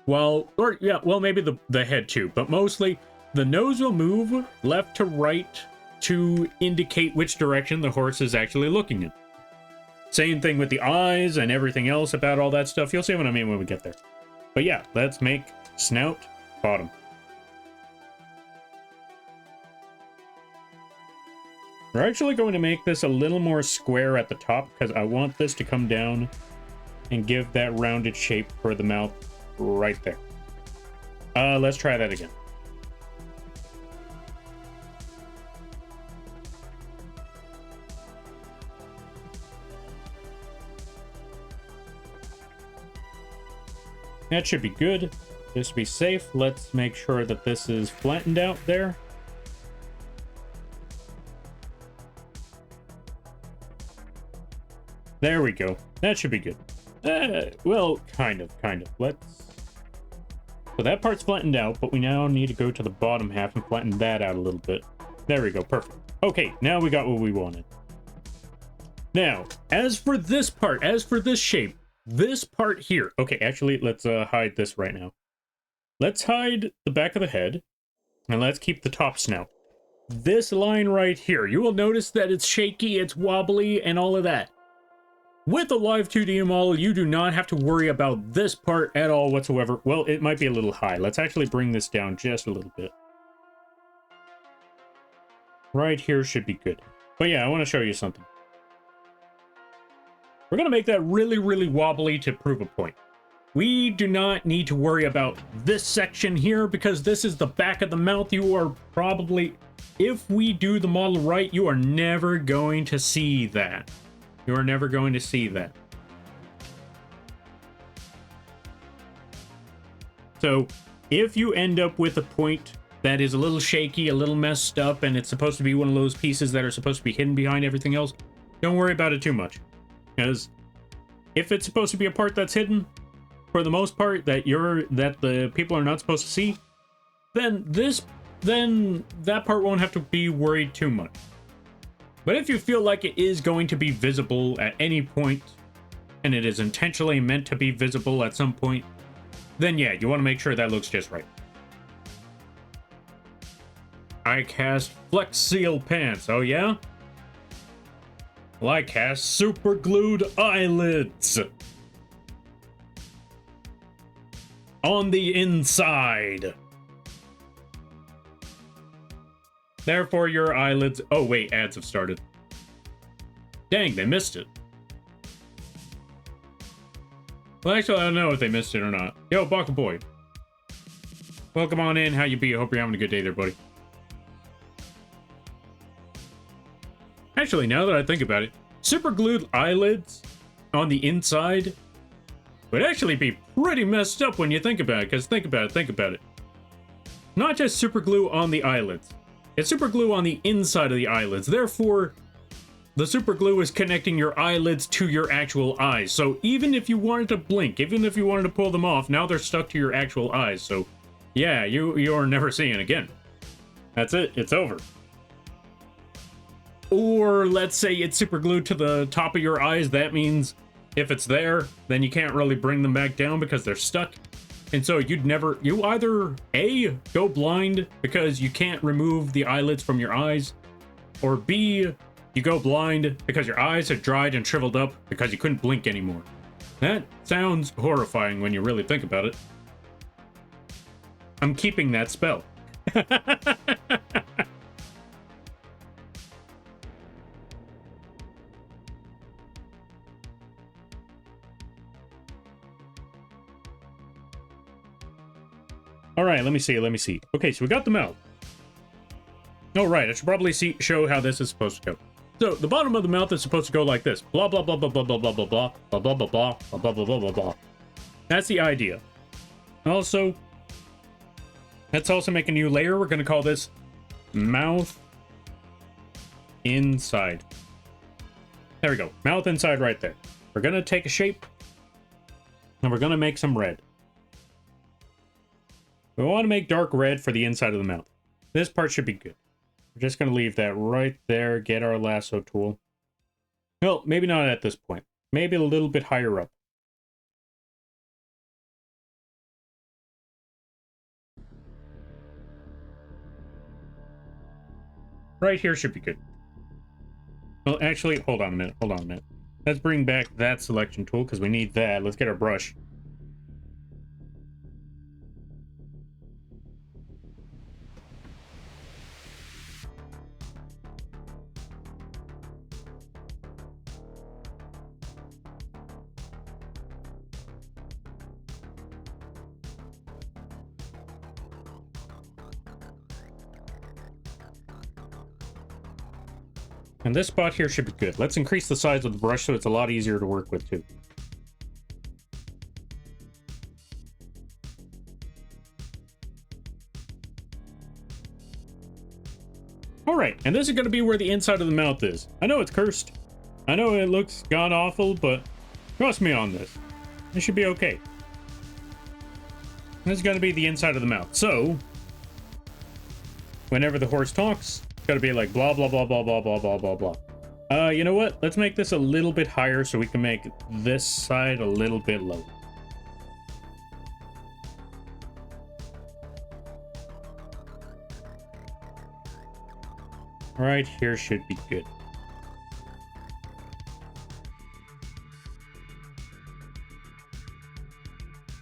Well, maybe the head too, but mostly the nose will move left to right to indicate which direction the horse is actually looking in. Same thing with the eyes and everything else about all that stuff. You'll see what I mean when we get there. But yeah, let's make snout bottom. We're actually going to make this a little more square at the top, because I want this to come down and give that rounded shape for the mouth right there. Let's try that again. That should be good. Just to be safe, let's make sure that this is flattened out there. There we go. That should be good. Well, kind of. Let's... So that part's flattened out, but we now need to go to the bottom half and flatten that out a little bit. There we go. Perfect. Okay, now we got what we wanted. Now, as for this part, as for this shape, this part here. Okay, actually, let's hide this right now. Let's hide the back of the head, and let's keep the top snout. this line right here. You will notice that it's shaky, it's wobbly, and all of that. With a live 2D model, you do not have to worry about this part at all whatsoever. Well, it might be a little high. Let's actually bring this down just a little bit. Right here should be good. But yeah, I want to show you something. We're going to make that really, really wobbly to prove a point. We do not need to worry about this section here because this is the back of the mouth. You are probably, if we do the model right, you are never going to see that. You are never going to see that. So if you end up with a point that is a little shaky, a little messed up, and it's supposed to be one of those pieces that are supposed to be hidden behind everything else, don't worry about it too much. Because if it's supposed to be a part that's hidden, for the most part, that the people are not supposed to see, then that part won't have to be worried too much. But if you feel like it is going to be visible at any point, and it is intentionally meant to be visible at some point, then yeah, you want to make sure that looks just right. I cast Flex Seal Pants, oh yeah? Well, I cast Super Glued Eyelids. On the inside. Therefore, your eyelids... Oh, wait, ads have started. Dang, they missed it. Well, actually, I don't know if they missed it or not. Yo, Baka Boy. Welcome on in. How you be? I hope you're having a good day there, buddy. Actually, now that I think about it, super glued eyelids on the inside would actually be pretty messed up when you think about it, because think about it. Not just super glue on the eyelids. It's super glue on the inside of the eyelids. Therefore, the super glue is connecting your eyelids to your actual eyes. So even if you wanted to blink, even if you wanted to pull them off, now they're stuck to your actual eyes. So yeah, you're never seeing it again. That's it. It's over. Or let's say it's super glued to the top of your eyes. That means if it's there, then you can't really bring them back down because they're stuck. And so you either A, go blind because you can't remove the eyelids from your eyes, or B, you go blind because your eyes have dried and shriveled up because you couldn't blink anymore. That sounds horrifying when you really think about it. I'm keeping that spell. All right, let me see. Okay, so we got the mouth. Oh, right, I should probably show how this is supposed to go. So the bottom of the mouth is supposed to go like this. Blah, blah, blah, blah, blah, blah, blah, blah, blah, blah, blah, blah, blah, blah, blah, blah, blah, blah. That's the idea. Also, let's also make a new layer. We're going to call this mouth inside. There we go. Mouth inside right there. We're going to take a shape, and we're going to make some red. We want to make dark red for the inside of the mouth. This part should be good. We're just going to leave that right there, get our lasso tool. Well, maybe not at this point. Maybe a little bit higher up. Right here should be good. Well, actually, hold on a minute. Let's bring back that selection tool because we need that. Let's get our brush. And this spot here should be good. Let's increase the size of the brush so it's a lot easier to work with too. All right, and this is going to be where the inside of the mouth is. I know it's cursed. I know it looks god-awful, but trust me on this. It should be okay. This is going to be the inside of the mouth. So, whenever the horse talks, it's got to be like blah, blah, blah, blah, blah, blah, blah, blah, blah. You know what? Let's make this a little bit higher so we can make this side a little bit lower. Right here should be good.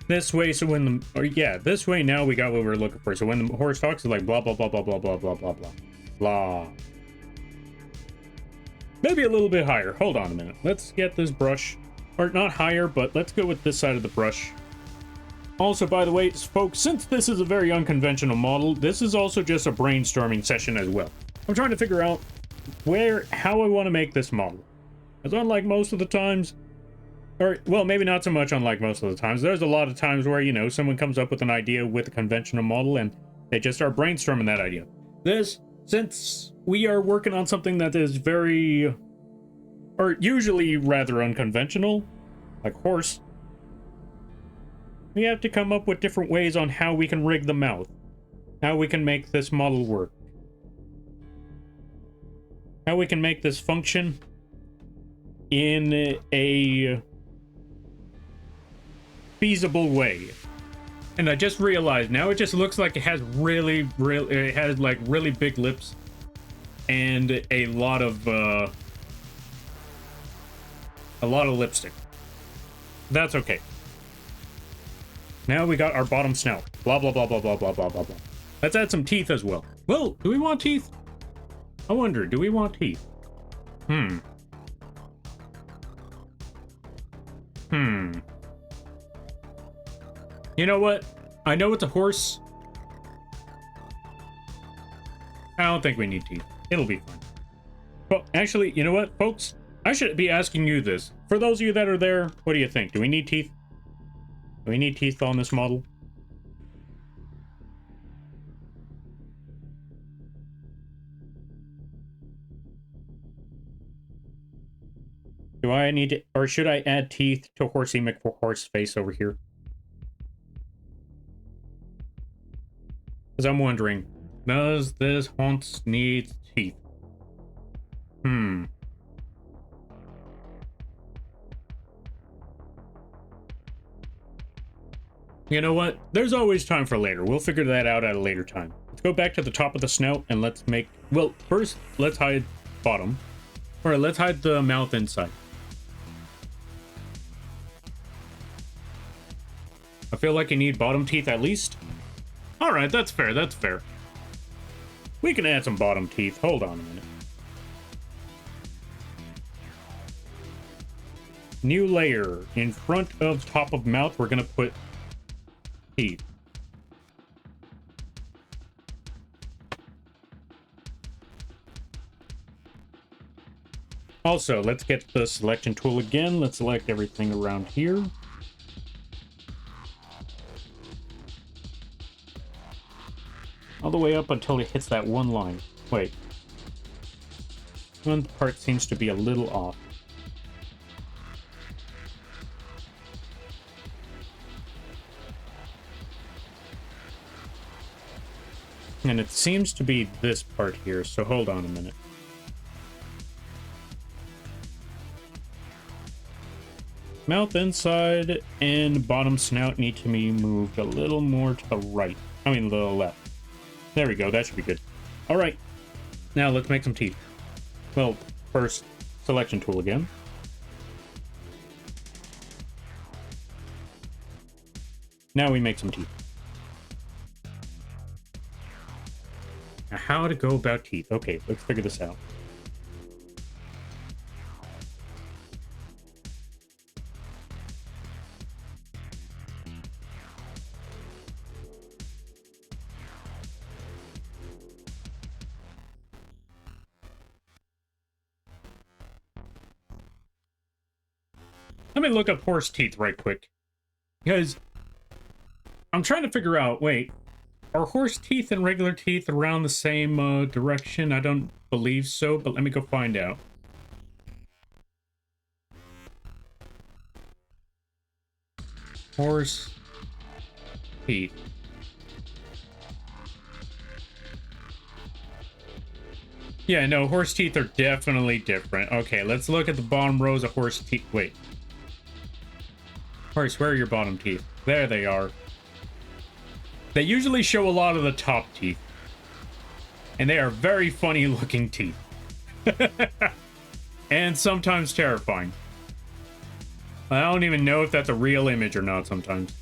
This way, so when the, or yeah, this way now we got what we were looking for. So when the horse talks, it's like blah, blah, blah, blah, blah, blah, blah, blah, blah, blah. Maybe a little bit higher. Hold on a minute. Let's get this brush, or not higher, but let's go with this side of the brush. Also, by the way, folks, since this is a very unconventional model, this is also just a brainstorming session as well. I'm trying to figure out how I want to make this model. As unlike most of the times, or, well, maybe not so much unlike most of the times, there's a lot of times where, you know, someone comes up with an idea with a conventional model and they just start brainstorming that idea. Since we are working on something that is very, or usually rather unconventional, like horse, we have to come up with different ways on how we can rig the mouth, how we can make this model work, how we can make this function in a feasible way. And I just realized now it just looks like it has really big lips and a lot of lipstick. That's okay. Now we got our bottom snout. Blah blah blah blah blah blah blah blah blah. Let's add some teeth as well. Well, do we want teeth? I wonder, do we want teeth? You know what? I know it's a horse. I don't think we need teeth. It'll be fine. But actually, you know what, folks? I should be asking you this. For those of you that are there, what do you think? Do we need teeth? Do we need teeth on this model? Do I need to, or should I add teeth to Horsey McHorse face over here? Because I'm wondering, does this Haunts need teeth? You know what? There's always time for later. We'll figure that out at a later time. Let's go back to the top of the snout and let's make... Well, first, let's hide bottom. Or let's hide the mouth inside. I feel like you need bottom teeth at least. Alright, that's fair, that's fair. We can add some bottom teeth. Hold on a minute. New layer. In front of top of mouth, we're gonna put teeth. Also, let's get the selection tool again. Let's select everything around here. All the way up until it hits that one line. Wait. One part seems to be a little off. And it seems to be this part here, so hold on a minute. Mouth inside and bottom snout need to be moved a little more to the right. I mean, the left. There we go, that should be good. Alright, now let's make some teeth. Well, first, selection tool again. Now we make some teeth. Now, how to go about teeth? Okay, let's figure this out. Let me look up horse teeth right quick. Because I'm trying to figure out, wait, are horse teeth and regular teeth around the same direction? I don't believe so, but let me go find out. Horse teeth. Yeah, no, horse teeth are definitely different. Okay, let's look at the bottom rows of horse teeth. Wait. Horse, where are your bottom teeth? There they are. They usually show a lot of the top teeth. And they are very funny looking teeth. And sometimes terrifying. I don't even know if that's a real image or not sometimes.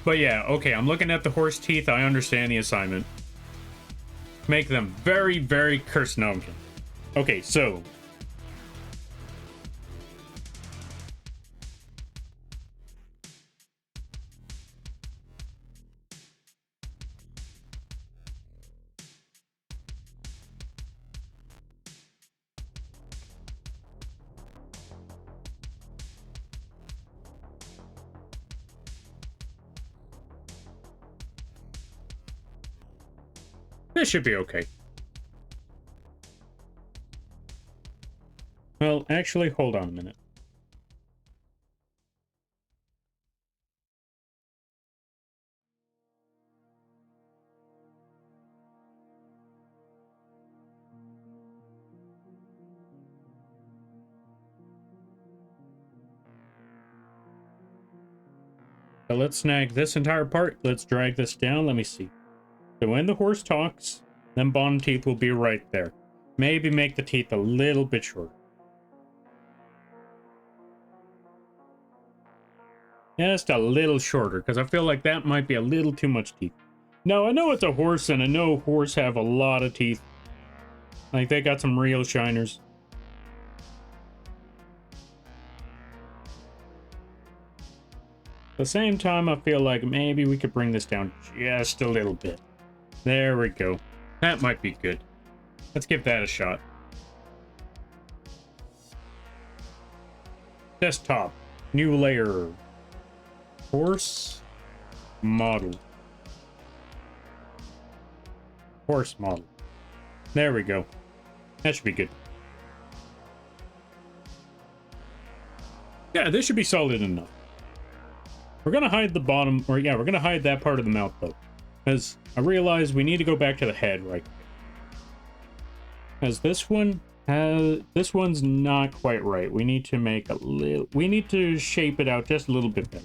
But yeah, okay, I'm looking at the horse teeth. I understand the assignment. Make them very, very carcinogen. Okay, so... this should be okay. Well, actually, hold on a minute. So let's snag this entire part. Let's drag this down. Let me see. So when the horse talks, then bottom teeth will be right there. Maybe make the teeth a little bit shorter. Just a little shorter, because I feel like that might be a little too much teeth. No, I know it's a horse, and I know horse have a lot of teeth. Like, they got some real shiners. At the same time, I feel like maybe we could bring this down just a little bit. There we go. That might be good. Let's give that a shot. Desktop. New layer. Horse model. Horse model. There we go. That should be good. Yeah, this should be solid enough. We're gonna hide the bottom, or yeah, we're gonna hide that part of the mouth though. Because I realize we need to go back to the head right. Because this one's not quite right. We need to make a little, we need to shape it out just a little bit better.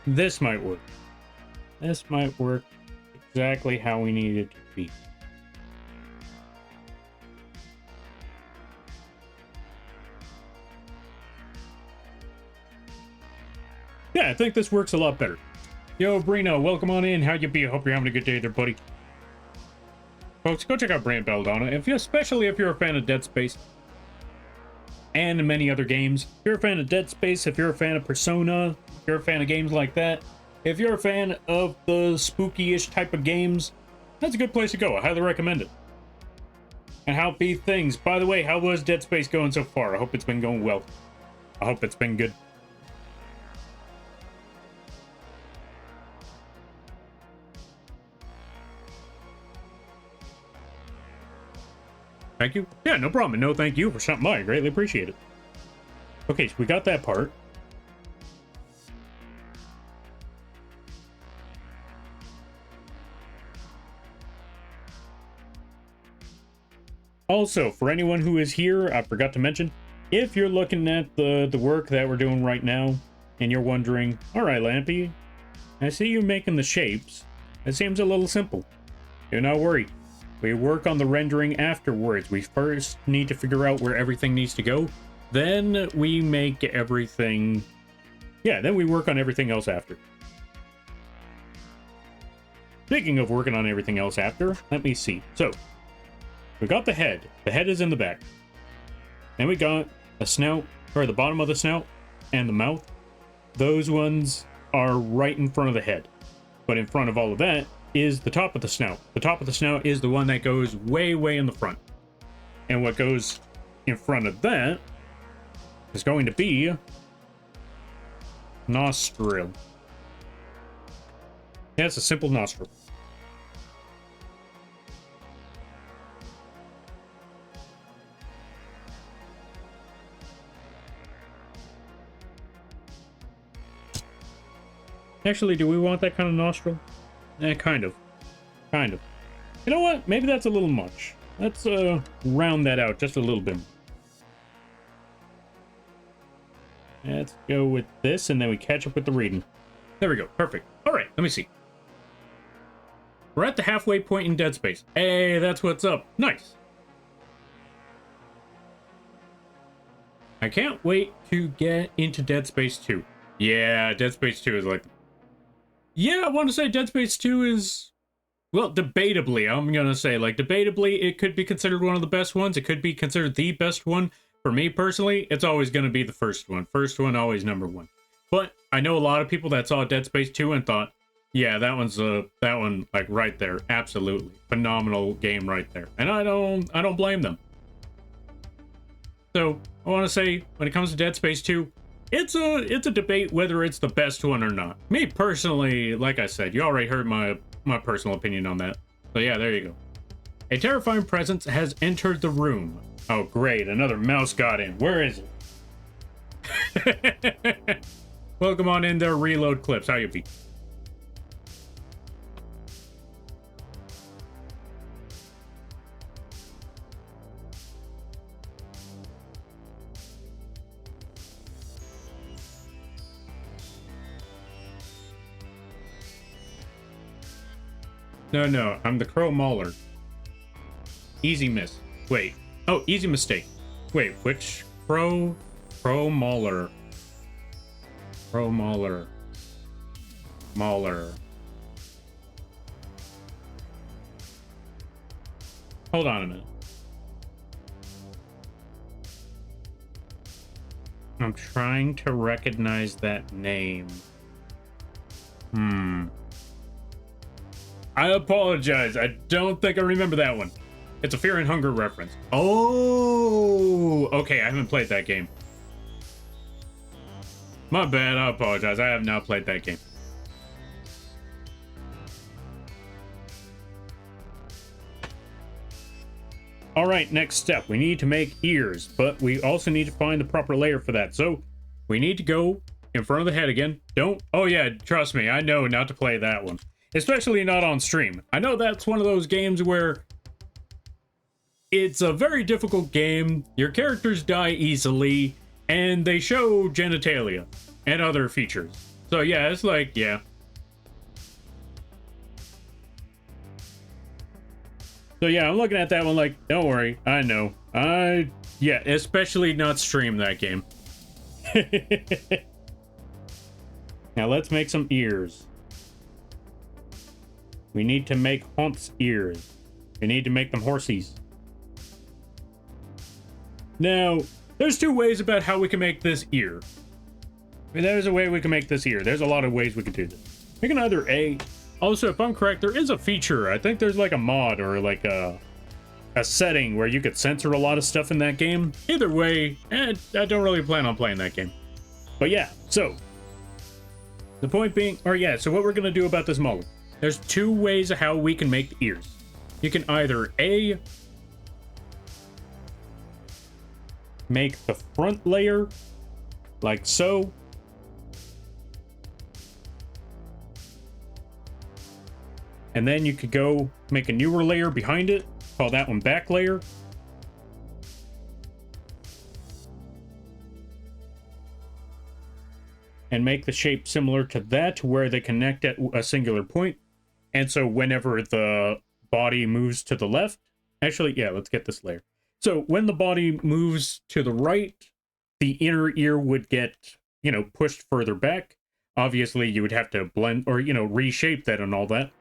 This might work. This might work exactly how we need it to be. Yeah, I think this works a lot better. Yo, Brino, welcome on in. How you be? Hope you're having a good day there, buddy. Folks, go check out Brand Belladonna, especially if you're a fan of Dead Space and many other games. If you're a fan of Dead Space, if you're a fan of Persona, if you're a fan of games like that, if you're a fan of the spooky-ish type of games, that's a good place to go. I highly recommend it. And how be things? By the way, how was Dead Space going so far? I hope it's been going well. I hope it's been good. Thank you. Yeah, no problem. No thank you for stopping by. I greatly appreciate it. Okay, so we got that part. Also, for anyone who is here, I forgot to mention, if you're looking at the work that we're doing right now, and you're wondering, all right, Lampy, I see you making the shapes. It seems a little simple. Do not worry. We work on the rendering afterwards. We first need to figure out where everything needs to go. Then we make everything... Yeah, then we work on everything else after. Speaking of working on everything else after, let me see. So, we got the head. The head is in the back. Then we got the snout, or the bottom of the snout, and the mouth. Those ones are right in front of the head. But in front of all of that is the top of the snout. The top of the snout is the one that goes way, way in the front. And what goes in front of that is going to be nostril. Yeah, it's a simple nostril. Actually, do we want that kind of nostril? Eh, kind of. Kind of. You know what? Maybe that's a little much. Let's round that out just a little bit. Let's go with this, and then we catch up with the reading. There we go. Perfect. All right, let me see. We're at the halfway point in Dead Space. Hey, that's what's up. Nice. I can't wait to get into Dead Space 2. Yeah, Dead Space 2 is like... Yeah, I want to say Dead Space 2 is... Well, debatably, I'm going to say, like, debatably, it could be considered one of the best ones. It could be considered the best one. For me, personally, it's always going to be the first one. First one, always number one. But I know a lot of people that saw Dead Space 2 and thought, yeah, that one, like, right there. Absolutely. Phenomenal game right there. And I don't blame them. So, I want to say, when it comes to Dead Space 2, it's a debate whether it's the best one or not. Me, personally, like I said, you already heard my personal opinion on that. So yeah, there you go. A terrifying presence has entered the room. Oh, great. Another mouse got in. Where is it? Welcome on in there, Reload Clips. How you be? No, I'm the Crow Mauler. Easy miss. Wait. Oh, easy mistake. Wait, which Crow? Crow Mauler. Crow Mauler. Mauler. Hold on a minute. I'm trying to recognize that name. I apologize. I don't think I remember that one. It's a Fear and Hunger reference. Oh, okay. I haven't played that game. My bad. I apologize. I have not played that game. All right, next step. We need to make ears, but we also need to find the proper layer for that. So we need to go in front of the head again. Don't. Oh, yeah. Trust me. I know not to play that one. Especially not on stream. I know that's one of those games where it's a very difficult game. Your characters die easily, and they show genitalia and other features. So yeah, it's like, yeah. So yeah, I'm looking at that one like, don't worry, I know. Yeah, especially not stream that game. Now let's make some ears. We need to make Hump's ears. We need to make them horsies. Now, there's two ways about how we can make this ear. There's a way we can make this ear. There's a lot of ways we can do this. We can either A... Also, if I'm correct, there is a feature. I think there's like a mod or like a setting where you could censor a lot of stuff in that game. Either way, I don't really plan on playing that game. But yeah, so... The point being... Or yeah, so what we're going to do about this model. There's two ways of how we can make the ears. You can either A, make the front layer like so. And then you could go make a newer layer behind it, call that one back layer. And make the shape similar to that, where they connect at a singular point. And so whenever the body moves to the left, actually, yeah, let's get this layer. So when the body moves to the right, the inner ear would get, you know, pushed further back. Obviously, you would have to blend or, you know, reshape that and all that.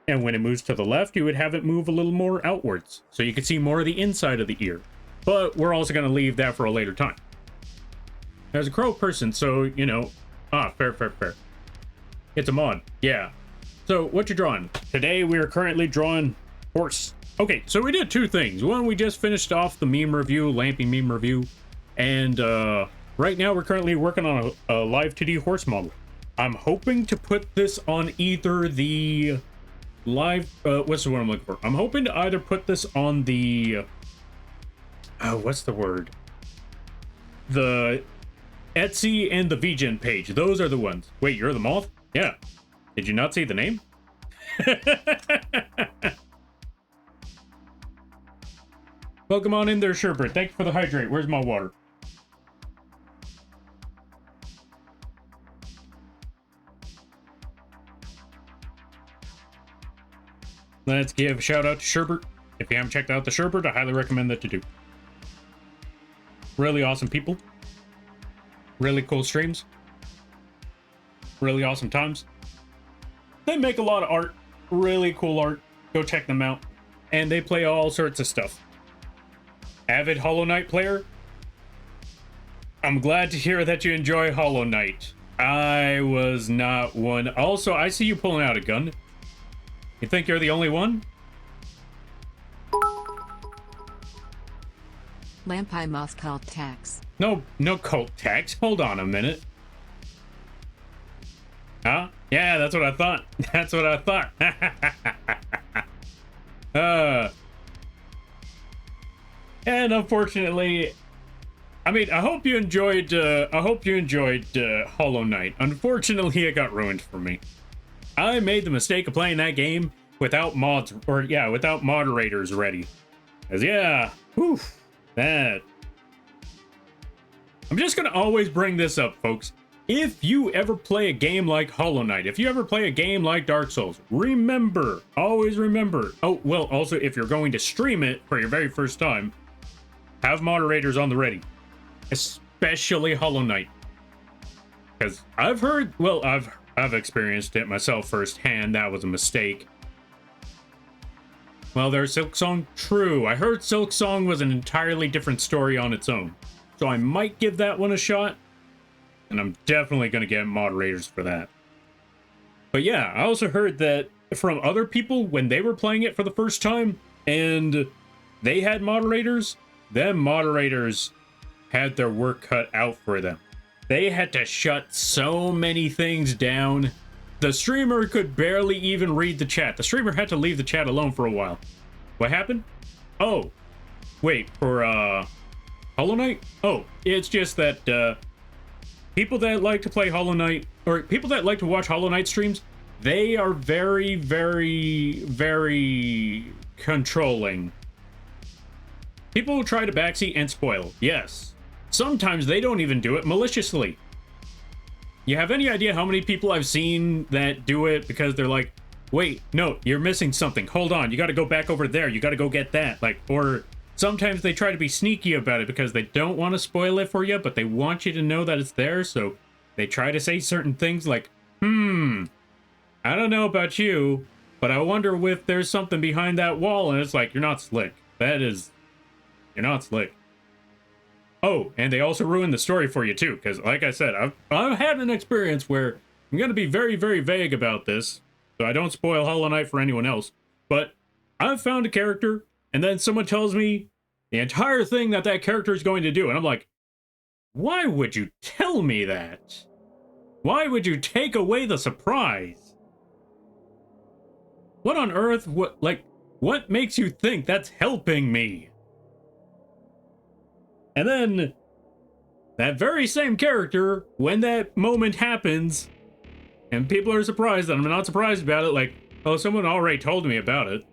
And when it moves to the left, you would have it move a little more outwards. So you could see more of the inside of the ear. But we're also going to leave that for a later time. As a crow person, so, you know, fair. It's a mod, yeah. So, what you drawing? Today, we are currently drawing horse. Okay, so we did two things. One, we just finished off the meme review, Lampy meme review. And, right now, we're currently working on a live 2D horse model. I'm hoping to put this on either the live, what's the word I'm looking for? I'm hoping to either put this on the, what's the word? The Etsy and the vgen page. Those are the ones. Wait, you're the moth? Yeah. Did you not see the name? Welcome on in there, Sherbert. Thank you for the hydrate. Where's my water? Let's give a shout out to Sherbert. If you haven't checked out the Sherbert, I highly recommend that you do. Really awesome people. Really cool streams. Really awesome times. They make a lot of art. Really cool art. Go check them out. And they play all sorts of stuff. Avid Hollow Knight player. I'm glad to hear that you enjoy Hollow Knight. I was not one. Also, I see you pulling out a gun. You think you're the only one? Lampy moth cult tax. No cult tax. Hold on a minute. Huh? Yeah, that's what I thought. That's what I thought. And unfortunately, I mean, I hope you enjoyed Hollow Knight. Unfortunately, it got ruined for me. I made the mistake of playing that game without mods, or yeah, without moderators ready. Cause yeah, whew, that. I'm just gonna always bring this up, folks. If you ever play a game like Hollow Knight, if you ever play a game like Dark Souls, remember, always remember. Oh, well, also, if you're going to stream it for your very first time, have moderators on the ready, especially Hollow Knight. Because I've heard, well, I've experienced it myself firsthand. That was a mistake. Well, there's Silksong. True. I heard Silksong was an entirely different story on its own. So I might give that one a shot. And I'm definitely going to get moderators for that. But yeah, I also heard that from other people when they were playing it for the first time and they had moderators, them moderators had their work cut out for them. They had to shut so many things down. The streamer could barely even read the chat. The streamer had to leave the chat alone for a while. What happened? Oh, wait, for Hollow Knight? Oh, it's just that people that like to play Hollow Knight, or people that like to watch Hollow Knight streams, they are very, very, very controlling. People will try to backseat and spoil, yes. Sometimes they don't even do it maliciously. You have any idea how many people I've seen that do it because they're like, wait, no, you're missing something. Hold on, you gotta go back over there. You gotta go get that. Like, or sometimes they try to be sneaky about it because they don't want to spoil it for you, but they want you to know that it's there, so they try to say certain things like, I don't know about you, but I wonder if there's something behind that wall, and it's like, you're not slick. You're not slick. Oh, and they also ruin the story for you too, because like I said, I've had an experience where I'm going to be very, very vague about this, so I don't spoil Hollow Knight for anyone else, but I've found a character, and then someone tells me the entire thing that character is going to do, and I'm like, why would you tell me that? Why would you take away the surprise? What on earth, what makes you think that's helping me? And then, that very same character, when that moment happens, and people are surprised, and I'm not surprised about it, like, oh, someone already told me about it.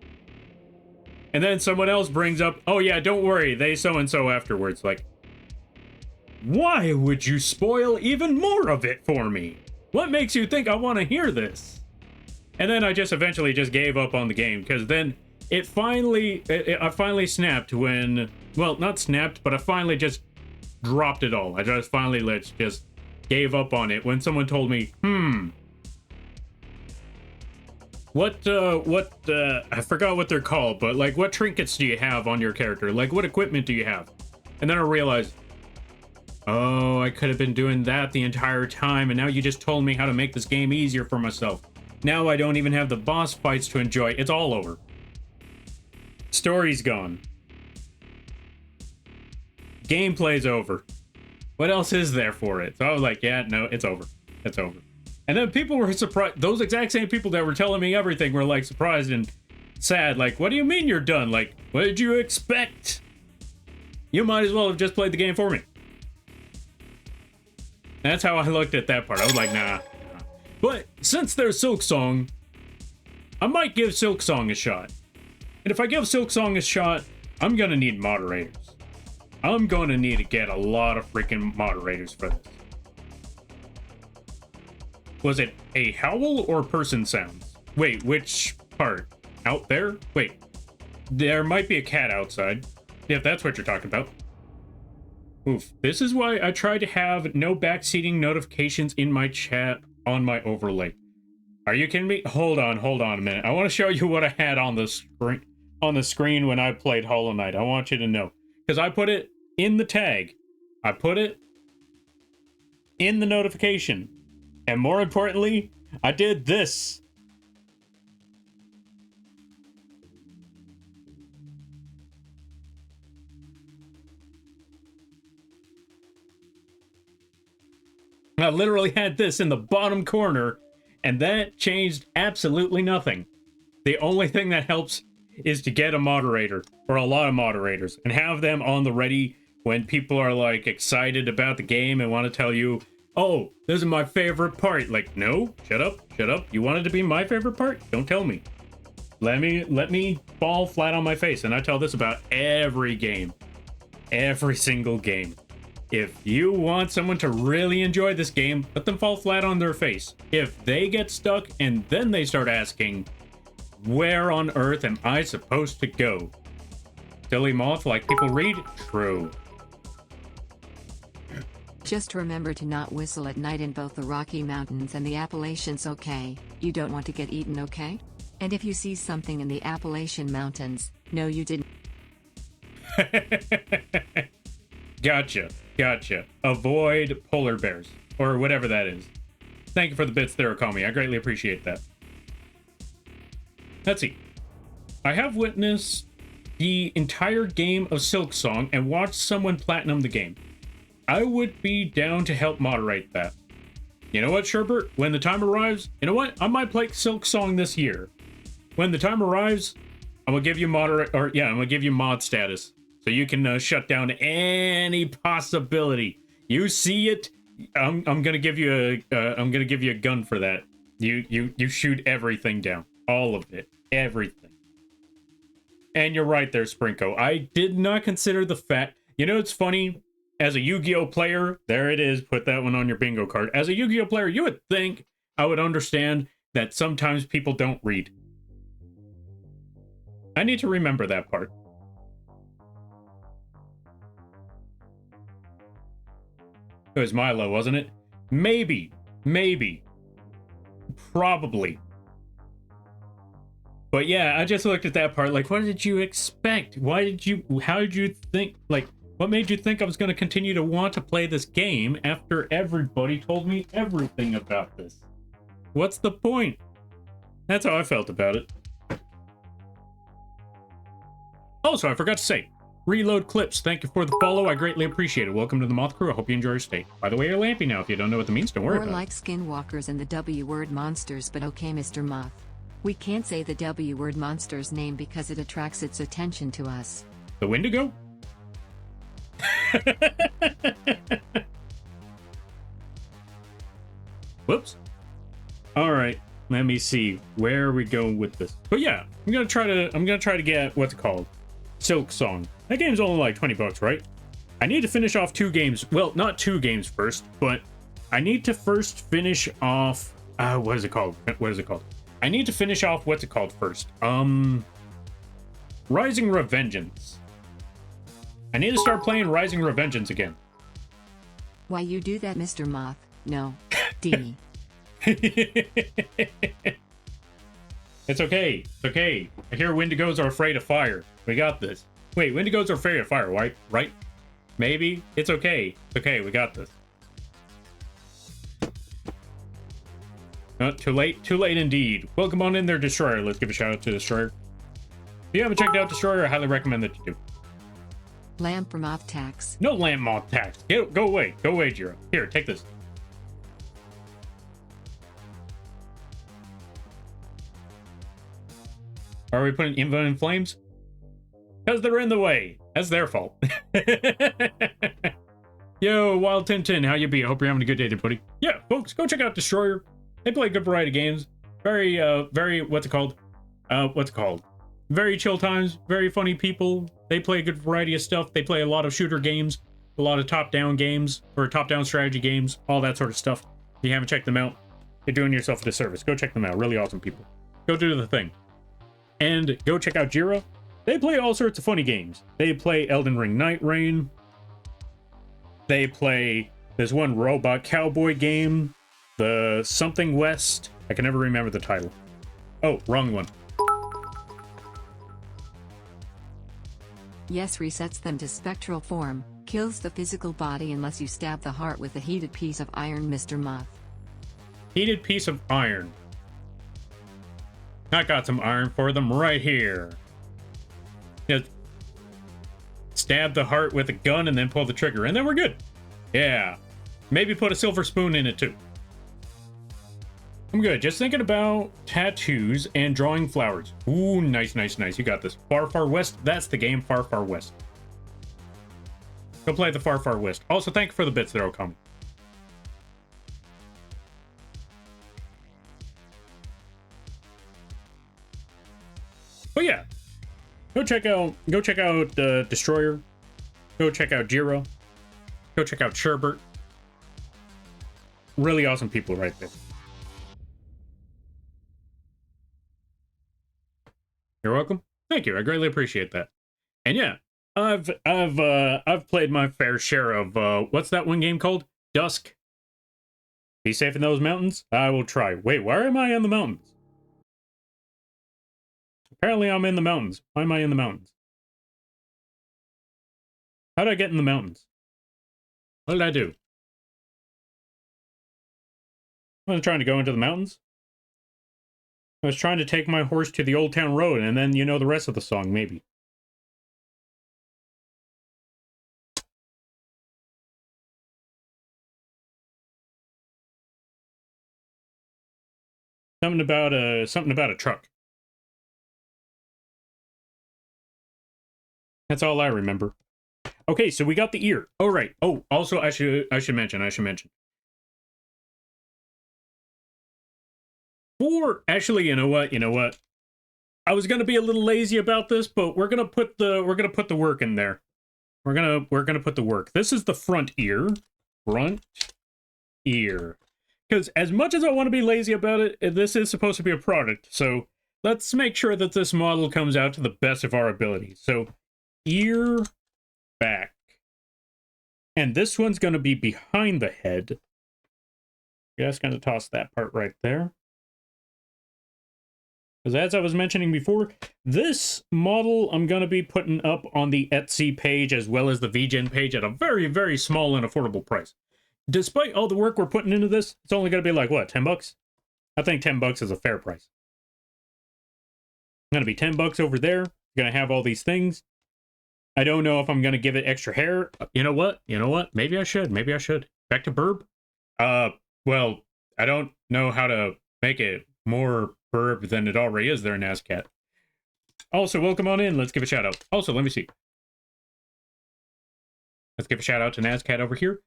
And then someone else brings up, oh yeah, don't worry, they so-and-so afterwards. Like, why would you spoil even more of it for me? What makes you think I want to hear this? And then I just eventually just gave up on the game, because then I finally snapped when, well, not snapped, but I finally just dropped it all. I just finally just gave up on it when someone told me, I forgot what they're called, but like, what trinkets do you have on your character? Like, what equipment do you have? And then I realized, oh, I could have been doing that the entire time, and now you just told me how to make this game easier for myself. Now I don't even have the boss fights to enjoy. It's all over. Story's gone. Gameplay's over. What else is there for it? So I was like, yeah, no, it's over. It's over. And then people were surprised. Those exact same people that were telling me everything were like surprised and sad. Like, what do you mean you're done? Like, what did you expect? You might as well have just played the game for me. That's how I looked at that part. I was like, nah. But since there's Silksong, I might give Silksong a shot. And if I give Silksong a shot, I'm gonna need moderators. I'm gonna need to get a lot of freaking moderators for this. Was it a howl or person sounds? Wait, which part? Out there? Wait. There might be a cat outside, if that's what you're talking about. Oof. This is why I try to have no backseating notifications in my chat on my overlay. Are you kidding me? Hold on a minute. I want to show you what I had on the screen when I played Hollow Knight. I want you to know. Because I put it in the tag. I put it in the notification. And more importantly, I did this. I literally had this in the bottom corner, and that changed absolutely nothing. The only thing that helps is to get a moderator, or a lot of moderators, and have them on the ready when people are like excited about the game and want to tell you, oh, this is my favorite part. Like, no, shut up. You want it to be my favorite part? Don't tell me. Let me fall flat on my face, and I tell this about every game. Every single game. If you want someone to really enjoy this game, let them fall flat on their face. If they get stuck and then they start asking, where on earth am I supposed to go? Silly moth like people read? True. Just remember to not whistle at night in both the Rocky Mountains and the Appalachians, okay? You don't want to get eaten, okay? And if you see something in the Appalachian Mountains, no you didn't. Gotcha. Avoid polar bears, or whatever that is. Thank you for the bits there, Kami. I greatly appreciate that. Let's see. I have witnessed the entire game of Silk Song and watched someone platinum the game. I would be down to help moderate that. You know what, Sherbert? When the time arrives, you know what? I might play Silk Song this year. When the time arrives, I'm gonna give you I'm gonna give you mod status. So you can shut down any possibility. You see it, I'm gonna give you a gun for that. You shoot everything down, all of it, everything. And you're right there, Sprinko. I did not consider the fact. You know, it's funny. As a Yu-Gi-Oh player, there it is. Put that one on your bingo card. As a Yu-Gi-Oh player, you would think I would understand that sometimes people don't read. I need to remember that part. It was Milo, wasn't it? Maybe. Probably. But yeah, I just looked at that part like, what did you expect? How did you think, like, what made you think I was going to continue to want to play this game after everybody told me everything about this? What's the point? That's how I felt about it. Also, I forgot to say, Reload Clips, thank you for the follow. I greatly appreciate it. Welcome to the Moth Crew. I hope you enjoy your stay. By the way, you're Lampy now. If you don't know what that means, don't worry More about like it. skinwalkers and the W-word monsters, but okay, Mr. Moth. We can't say the W-word monster's name because it attracts its attention to us. The Wendigo? Whoops. All right, let me see where we go with this. But yeah, I'm gonna try to get what's it called, Silk Song. That game's only like 20 bucks, right? I need to finish off 2 games. Well, not 2 games first, but I need to first finish off. What is it called? I need to finish off what's it called first. Rising Revengeance. I need to start playing Rising Revengeance again. Why you do that, Mr. Moth? No, Dee. It's okay. It's okay. I hear Wendigos are afraid of fire. We got this. Wait, Wendigos are afraid of fire, right? Maybe? It's okay. It's okay. We got this. Not too late. Too late indeed. Welcome on in there, Destroyer. Let's give a shout out to Destroyer. If you haven't checked out Destroyer, I highly recommend that you do. Lamp from off tax. No lamp moth tax. Go away. Go away, Jiro. Here, take this. Are we putting Invo in flames? Because they're in the way. That's their fault. Yo, Wild Tintin, how you be? I hope you're having a good day there, buddy. Yeah, folks, go check out Destroyer. They play a good variety of games. Very, what's it called? Very chill times, very funny people. They play a good variety of stuff. They play a lot of shooter games, a lot of top-down games, or top-down strategy games, all that sort of stuff. If you haven't checked them out, you're doing yourself a disservice. Go check them out. Really awesome people. Go do the thing. And go check out Jira. They play all sorts of funny games. They play Elden Ring Night Rain. They play this one robot cowboy game, the something West. I can never remember the title. Oh, wrong one. Yes, resets them to spectral form, kills the physical body unless you stab the heart with a heated piece of iron, Mr. Muff. Heated piece of iron. I got some iron for them right here. Just stab the heart with a gun and then pull the trigger, and then we're good. Yeah. Maybe put a silver spoon in it too. I'm good. Just thinking about tattoos and drawing flowers. Ooh, nice, nice, nice. You got this. Far, Far West. That's the game. Far, Far West. Go play the Far, Far West. Also, thank you for the bits there, Okami. But yeah, go check out Destroyer. Go check out Jiro. Go check out Sherbert. Really awesome people right there. You're welcome. Thank you. I greatly appreciate that. And yeah, I've played my fair share of what's that one game called? Dusk. Be safe in those mountains? I will try. Wait, where am I in the mountains? Apparently I'm in the mountains. Why am I in the mountains? How did I get in the mountains? What did I do? I was trying to go into the mountains. I was trying to take my horse to the Old Town Road, and then you know the rest of the song, maybe. Something about a truck. That's all I remember. Okay, so we got the ear. Oh right. Oh, also I should mention. Actually, you know what? I was gonna be a little lazy about this, but we're gonna put the work in there. We're gonna put the work. This is the front ear. Front ear. Because as much as I want to be lazy about it, this is supposed to be a product. So let's make sure that this model comes out to the best of our ability. So ear back. And this one's gonna be behind the head. Just gonna toss that part right there. Because as I was mentioning before, this model I'm going to be putting up on the Etsy page as well as the vgen page at a very, very small and affordable price. Despite all the work we're putting into this, it's only going to be like, what, 10 bucks? I think 10 bucks is a fair price. Going to be 10 bucks over there. Going to have all these things. I don't know if I'm going to give it extra hair. You know what? Maybe I should. Back to burb? Well, I don't know how to make it more burb than it already is there, Nazcat. Also, welcome on in. Let's give a shout out. Also, let me see. Let's give a shout out to Nazcat over here.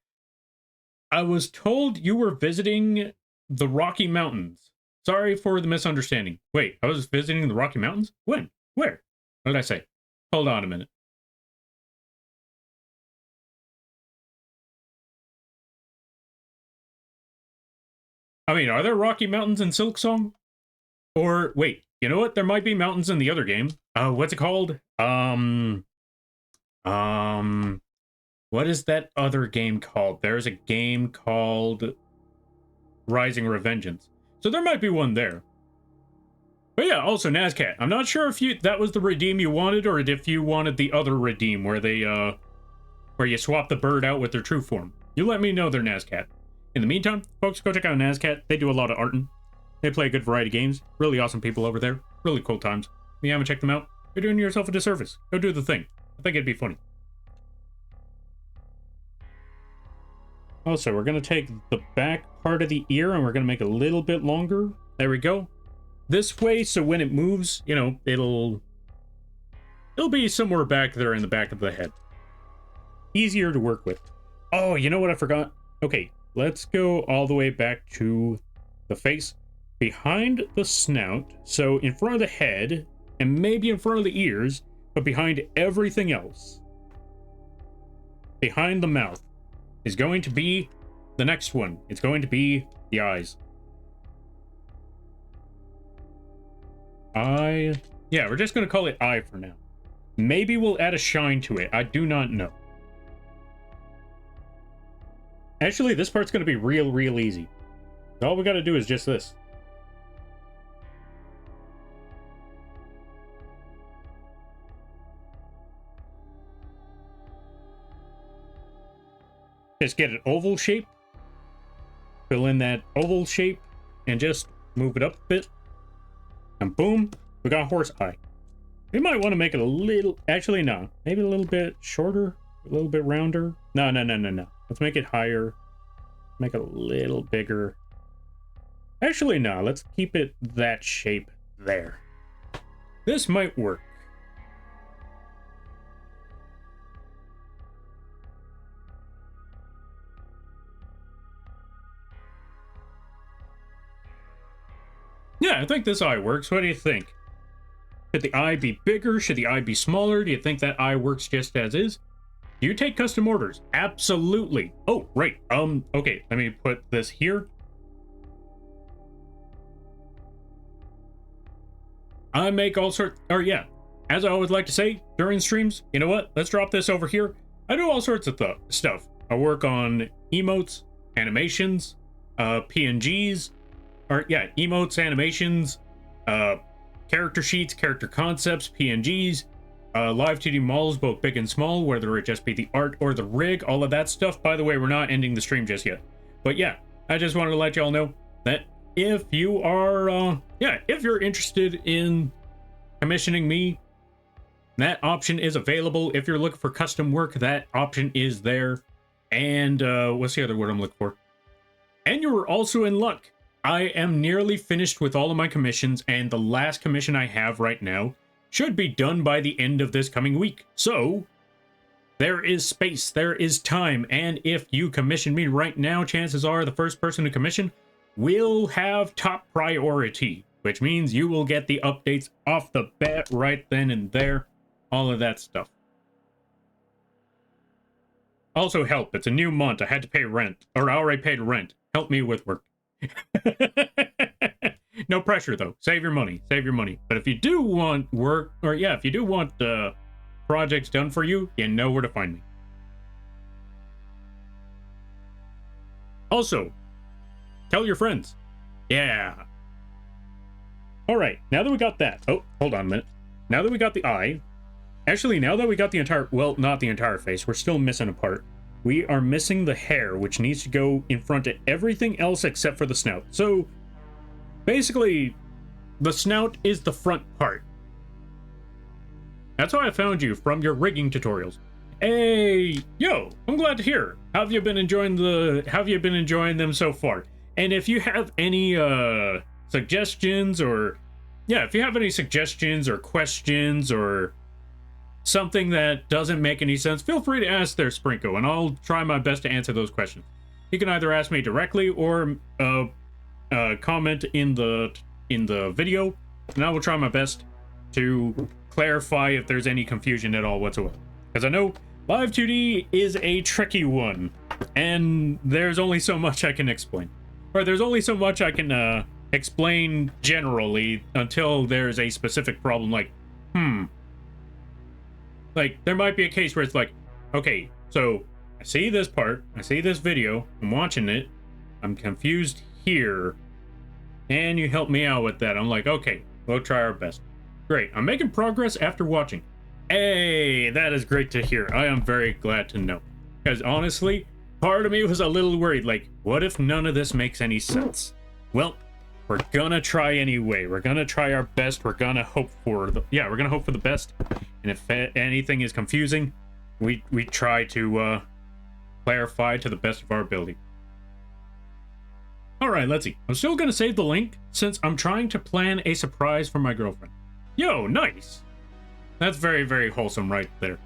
I was told you were visiting the Rocky Mountains. Sorry for the misunderstanding. Wait, I was visiting the Rocky Mountains? When? Where? What did I say? Hold on a minute. I mean, are there Rocky Mountains in Silksong? Or, wait, you know what? There might be mountains in the other game. What's it called? What is that other game called? There's a game called Rising Revengeance. So there might be one there. But yeah, also Nazcat. I'm not sure if that was the redeem you wanted, or if you wanted the other redeem where they, where you swap the bird out with their true form. You let me know there, Nazcat. In the meantime, folks, go check out Nazcat. They do a lot of arting. They play a good variety of games. Really awesome people over there. Really cool times. If you haven't checked them out, you're doing yourself a disservice. Go do the thing. I think it'd be funny. Also, we're going to take the back part of the ear and we're going to make it a little bit longer. There we go. This way, so when it moves, you know, it'll be somewhere back there in the back of the head. Easier to work with. Oh, you know what I forgot? Okay, let's go all the way back to the face. Behind the snout, so in front of the head, and maybe in front of the ears, but behind everything else, behind the mouth, is going to be the next one. It's going to be the eyes. Eye. Yeah, we're just going to call it eye for now. Maybe we'll add a shine to it. I do not know. Actually, this part's going to be real easy. All we got to do is just this. Just get an oval shape. Fill in that oval shape and just move it up a bit. And boom, we got horse eye. We might want to make it a little, actually no, maybe a little bit shorter, a little bit rounder. No. Let's make it higher. Make it a little bigger. Actually no, let's keep it that shape there. This might work. Yeah, I think this eye works. What do you think? Should the eye be bigger? Should the eye be smaller? Do you think that eye works just as is? Do you take custom orders? Absolutely. Oh, right. Okay, let me put this here. I make all sorts, or yeah, as I always like to say during streams, you know what? Let's drop this over here. I do all sorts of stuff. I work on emotes, animations, PNGs, or yeah, emotes, animations, character sheets, character concepts, PNGs, live 2D models, both big and small, whether it just be the art or the rig, all of that stuff. By the way, we're not ending the stream just yet. But yeah, I just wanted to let y'all know that if you are, if you're interested in commissioning me, that option is available. If you're looking for custom work, that option is there. And what's the other word I'm looking for? And you were also in luck. I am nearly finished with all of my commissions, and the last commission I have right now should be done by the end of this coming week. So, there is space, there is time, and if you commission me right now, chances are the first person to commission will have top priority, which means you will get the updates off the bat right then and there, all of that stuff. Also help, it's a new month, I had to pay rent, or I already paid rent. Help me with work. No pressure though. Save your money. Save your money. But if you do want work, or yeah, if you do want projects done for you, you know where to find me. Also, tell your friends. Yeah. All right. Now that we got that. Oh, hold on a minute. Now that we got the eye. Actually, now that we got the entire, well, not the entire face. We're still missing a part. We are missing the hair, which needs to go in front of everything else except for the snout. So, basically, the snout is the front part. That's how I found you, from your rigging tutorials. Hey, yo, I'm glad to hear. How have you been enjoying them so far? And if you have any suggestions, or yeah, if you have any suggestions or questions or something that doesn't make any sense, feel free to ask there, Sprinko, and I'll try my best to answer those questions. You can either ask me directly or comment in the video, and I will try my best to clarify if there's any confusion at all whatsoever. Because I know Live 2D is a tricky one, and there's only so much I can explain. Or there's only so much I can explain generally until there's a specific problem, like, like, there might be a case where it's like, okay, so I see this part, I see this video, I'm watching it, I'm confused here, and you help me out with that. I'm like, okay, we'll try our best. Great, I'm making progress after watching. Hey, that is great to hear. I am very glad to know. Because honestly, part of me was a little worried, like, what if none of this makes any sense? Well, we're gonna try anyway. We're gonna try our best. We're gonna hope for the, yeah, we're gonna hope for the best. And if anything is confusing, we try to clarify to the best of our ability. All right, let's see. I'm still gonna save the link since I'm trying to plan a surprise for my girlfriend. Yo, nice. That's very, very wholesome right there.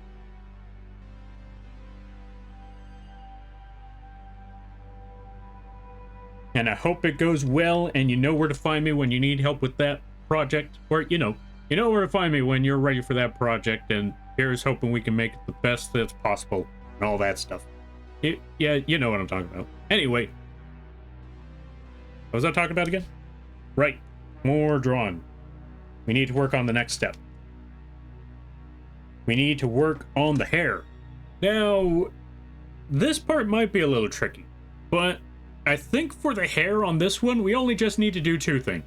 And I hope it goes well, and you know where to find me when you need help with that project, or, you know, You know where to find me when you're ready for that project, and here's hoping we can make it the best that's possible and all that stuff. Yeah, you know what I'm talking about. Anyway, what was I talking about again? Right, more drawing. We need to work on the next step. We need to work on the hair. Now, this part might be a little tricky, but I think for the hair on this one, we only just need to do two things.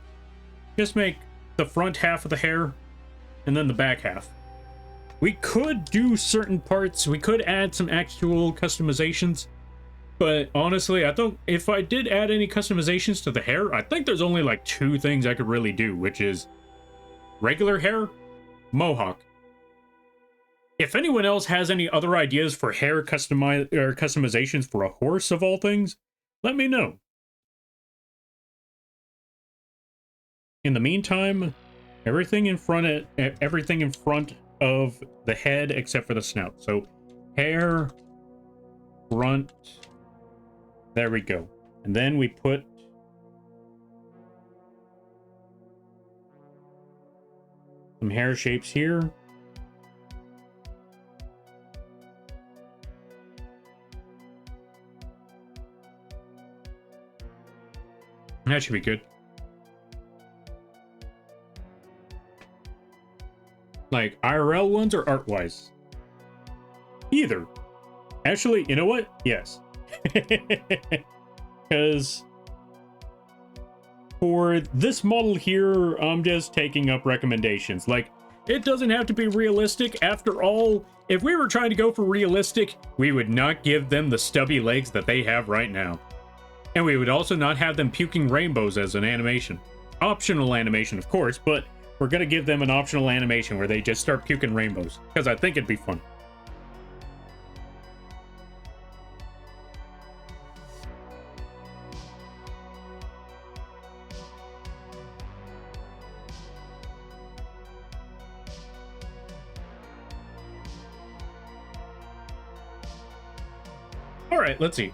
Just make the front half of the hair and then the back half. We could do certain parts, we could add some actual customizations, but honestly, I think if I did add any customizations to the hair, I think there's only like two things I could really do, which is regular hair, mohawk. If anyone else has any other ideas for hair customizations for a horse of all things, let me know. In the meantime, everything in front of the head except for the snout. So hair, front, there we go. And then we put some hair shapes here. That should be good. Like IRL ones or art-wise? Either. Actually, you know what? Yes. Because for this model here, I'm just taking up recommendations. Like, it doesn't have to be realistic. After all, if we were trying to go for realistic, we would not give them the stubby legs that they have right now. And we would also not have them puking rainbows as an animation. Optional animation, of course, but we're going to give them an optional animation where they just start puking rainbows, because I think it'd be fun. All right, let's see.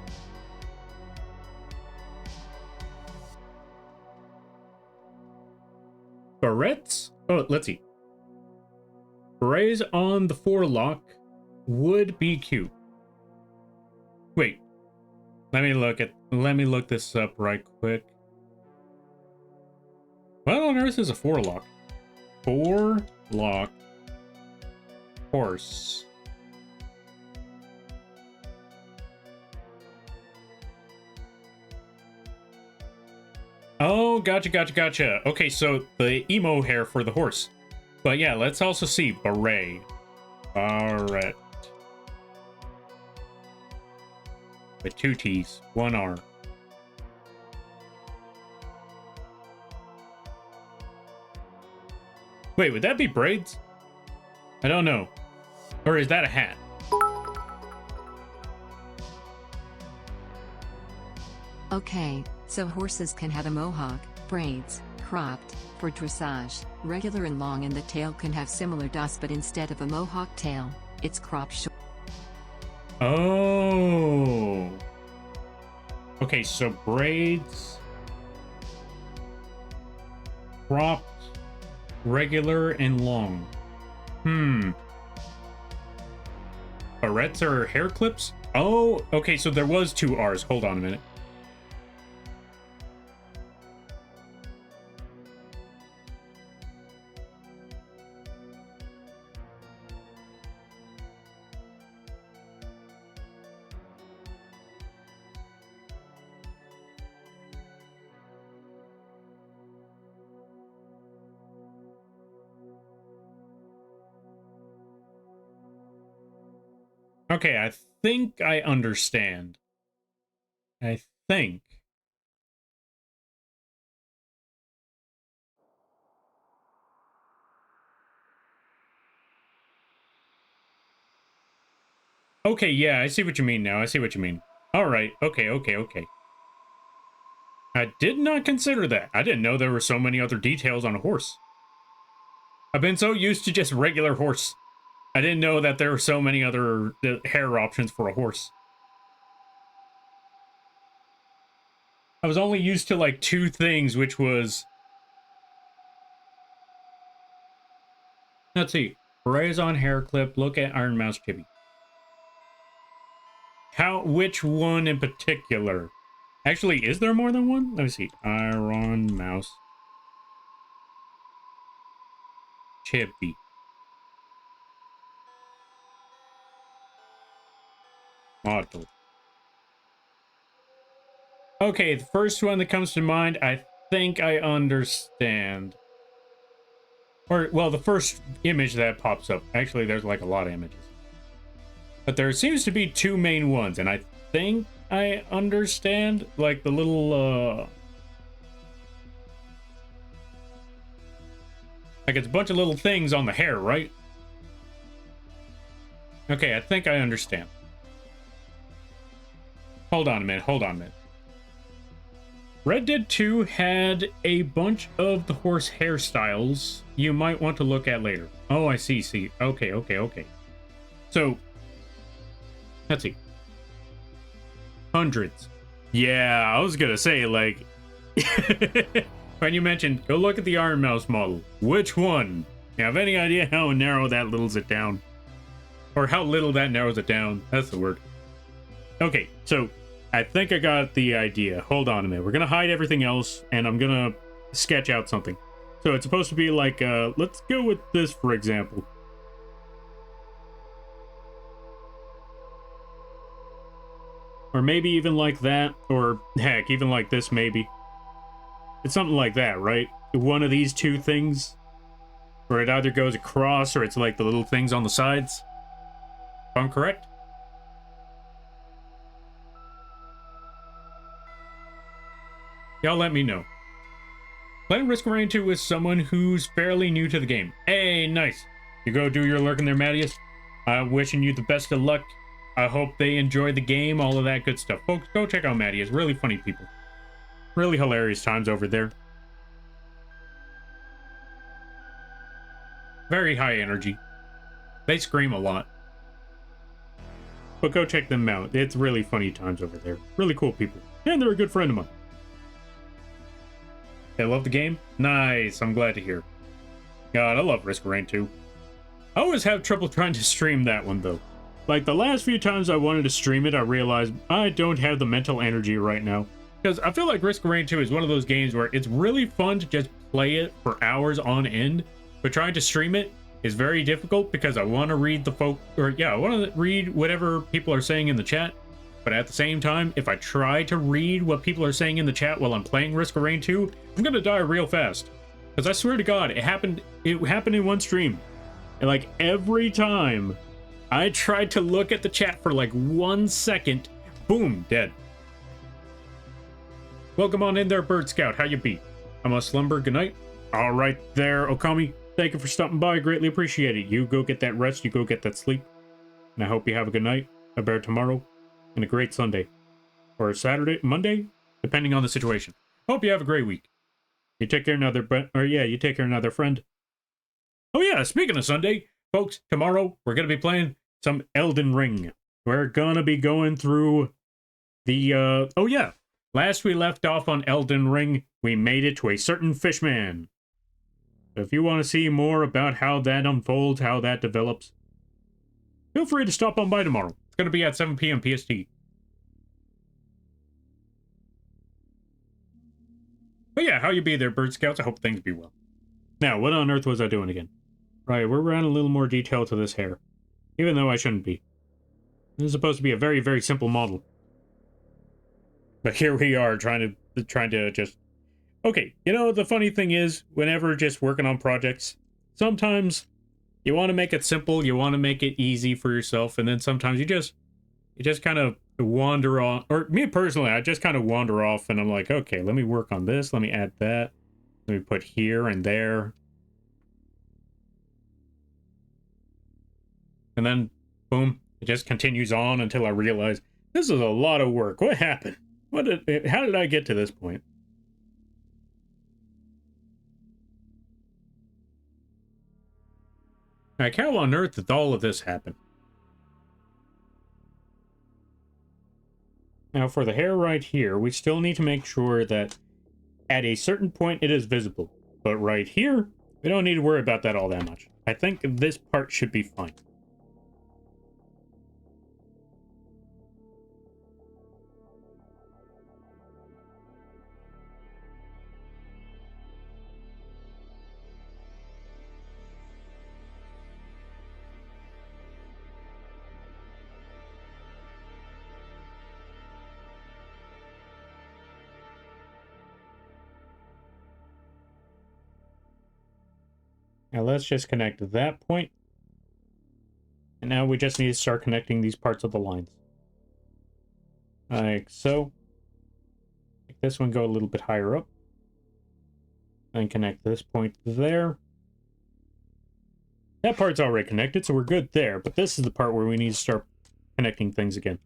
Barrettes? Oh, let's see. Berets on the forelock would be cute. Wait. Let me look this up right quick. What on earth is a forelock? Forelock horse. Oh, gotcha. Okay, so the emo hair for the horse. But yeah, let's also see beret. Barrette. With two T's, one R. Wait, would that be braids? I don't know. Or is that a hat? Okay, so horses can have a mohawk, braids, cropped, for dressage, regular and long, and the tail can have similar dots, but instead of a mohawk tail, it's cropped short. Oh. Okay, so braids, cropped, regular, and long. Barrettes are hair clips? Oh, okay, so there was two R's. Hold on a minute. Okay, I think I understand. I think. Okay, yeah, I see what you mean now. I see what you mean. Alright, okay. I did not consider that. I didn't know there were so many other details on a horse. I've been so used to just regular horse. I didn't know that there were so many other hair options for a horse. I was only used to like two things, which was Let's see. Berets on hair clip. Look at Iron Mouse Chibi. Which one in particular? Actually, is there more than one? Let me see. Iron Mouse Chibi. Model. Okay, the first one that comes to mind, I think I understand. Or, well, the first image that pops up. Actually, there's like a lot of images. But there seems to be two main ones, and I think I understand. Like the little, like it's a bunch of little things on the hair, right? Okay, I think I understand. Hold on a minute. Red Dead 2 had a bunch of the horse hairstyles you might want to look at later. Oh, I see. Okay. So, let's see. Hundreds. Yeah, I was gonna say, like... when you mentioned, go look at the Iron Mouse model. Which one? You have any idea how narrow that littles it down? Or how little that narrows it down? That's the word. Okay, so... I think I got the idea. Hold on a minute. We're gonna hide everything else, and I'm gonna sketch out something. So it's supposed to be like, let's go with this, for example. Or maybe even like that, or heck, even like this, maybe. It's something like that, right? One of these two things. Where it either goes across, or it's like the little things on the sides. If I'm correct? Y'all let me know. Playing Risk of Rain 2 with someone who's fairly new to the game. Hey, nice. You go do your lurking there, Mattias. I'm wishing you the best of luck. I hope they enjoy the game, all of that good stuff. Folks, go check out Mattias. Really funny people. Really hilarious times over there. Very high energy. They scream a lot. But go check them out. It's really funny times over there. Really cool people. And they're a good friend of mine. They love the game? Nice, I'm glad to hear. God, I love Risk of Rain 2. I always have trouble trying to stream that one, though. Like, the last few times I wanted to stream it, I realized I don't have the mental energy right now. Because I feel like Risk of Rain 2 is one of those games where it's really fun to just play it for hours on end, but trying to stream it is very difficult because I want to read I want to read whatever people are saying in the chat. But at the same time, if I try to read what people are saying in the chat while I'm playing Risk of Rain 2, I'm gonna die real fast. Because I swear to God, it happened in one stream. And like every time I tried to look at the chat for like 1 second, boom, dead. Welcome on in there, Bird Scout. How you be? I'm a slumber. Good night. All right there, Okami. Thank you for stopping by. Greatly appreciate it. You go get that rest. You go get that sleep. And I hope you have a good night, a better tomorrow, and a great Sunday. Or Saturday, Monday, depending on the situation. Hope you have a great week. You take care of you take care of another friend. Oh yeah, speaking of Sunday, folks, tomorrow we're going to be playing some Elden Ring. We're going to be going through the, last we left off on Elden Ring, we made it to a certain fishman. So if you want to see more about how that unfolds, how that develops, feel free to stop on by tomorrow. It's going to be at 7 p.m. PST. But yeah, how you be there, Bird Scouts? I hope things be well. Now, what on earth was I doing again? Right, we're adding a little more detail to this hair. Even though I shouldn't be. This is supposed to be a very, very simple model. But here we are, trying to just... Okay, you know, the funny thing is, whenever just working on projects, sometimes you want to make it simple, you want to make it easy for yourself, and then sometimes you just kind of wander on, or me personally, I just kind of wander off and I'm like, okay, let me work on this, let me add that, let me put here and there. And then, boom, it just continues on until I realize, this is a lot of work. What happened? How did I get to this point? Like, how on earth did all of this happen? Now, for the hair right here, we still need to make sure that at a certain point it is visible. But right here, we don't need to worry about that all that much. I think this part should be fine. Now let's just connect that point. And now we just need to start connecting these parts of the lines. Like so. Make this one go a little bit higher up. And connect this point there. That part's already connected, so we're good there. But this is the part where we need to start connecting things again.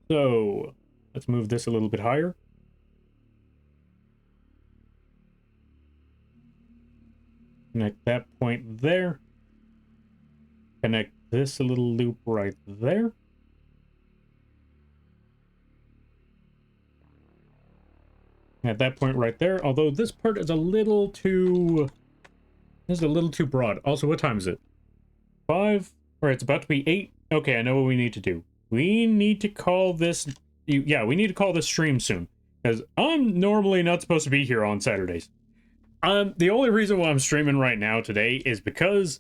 So, let's move this a little bit higher. Connect that point there. Connect this little loop right there. At that point right there, although this part is a little too... This is a little too broad. Also, what time is it? 5? Or it's about to be 8? Okay, I know what we need to do. We need to call this... Yeah, we need to call this stream soon. Because I'm normally not supposed to be here on Saturdays. The only reason why I'm streaming right now today is because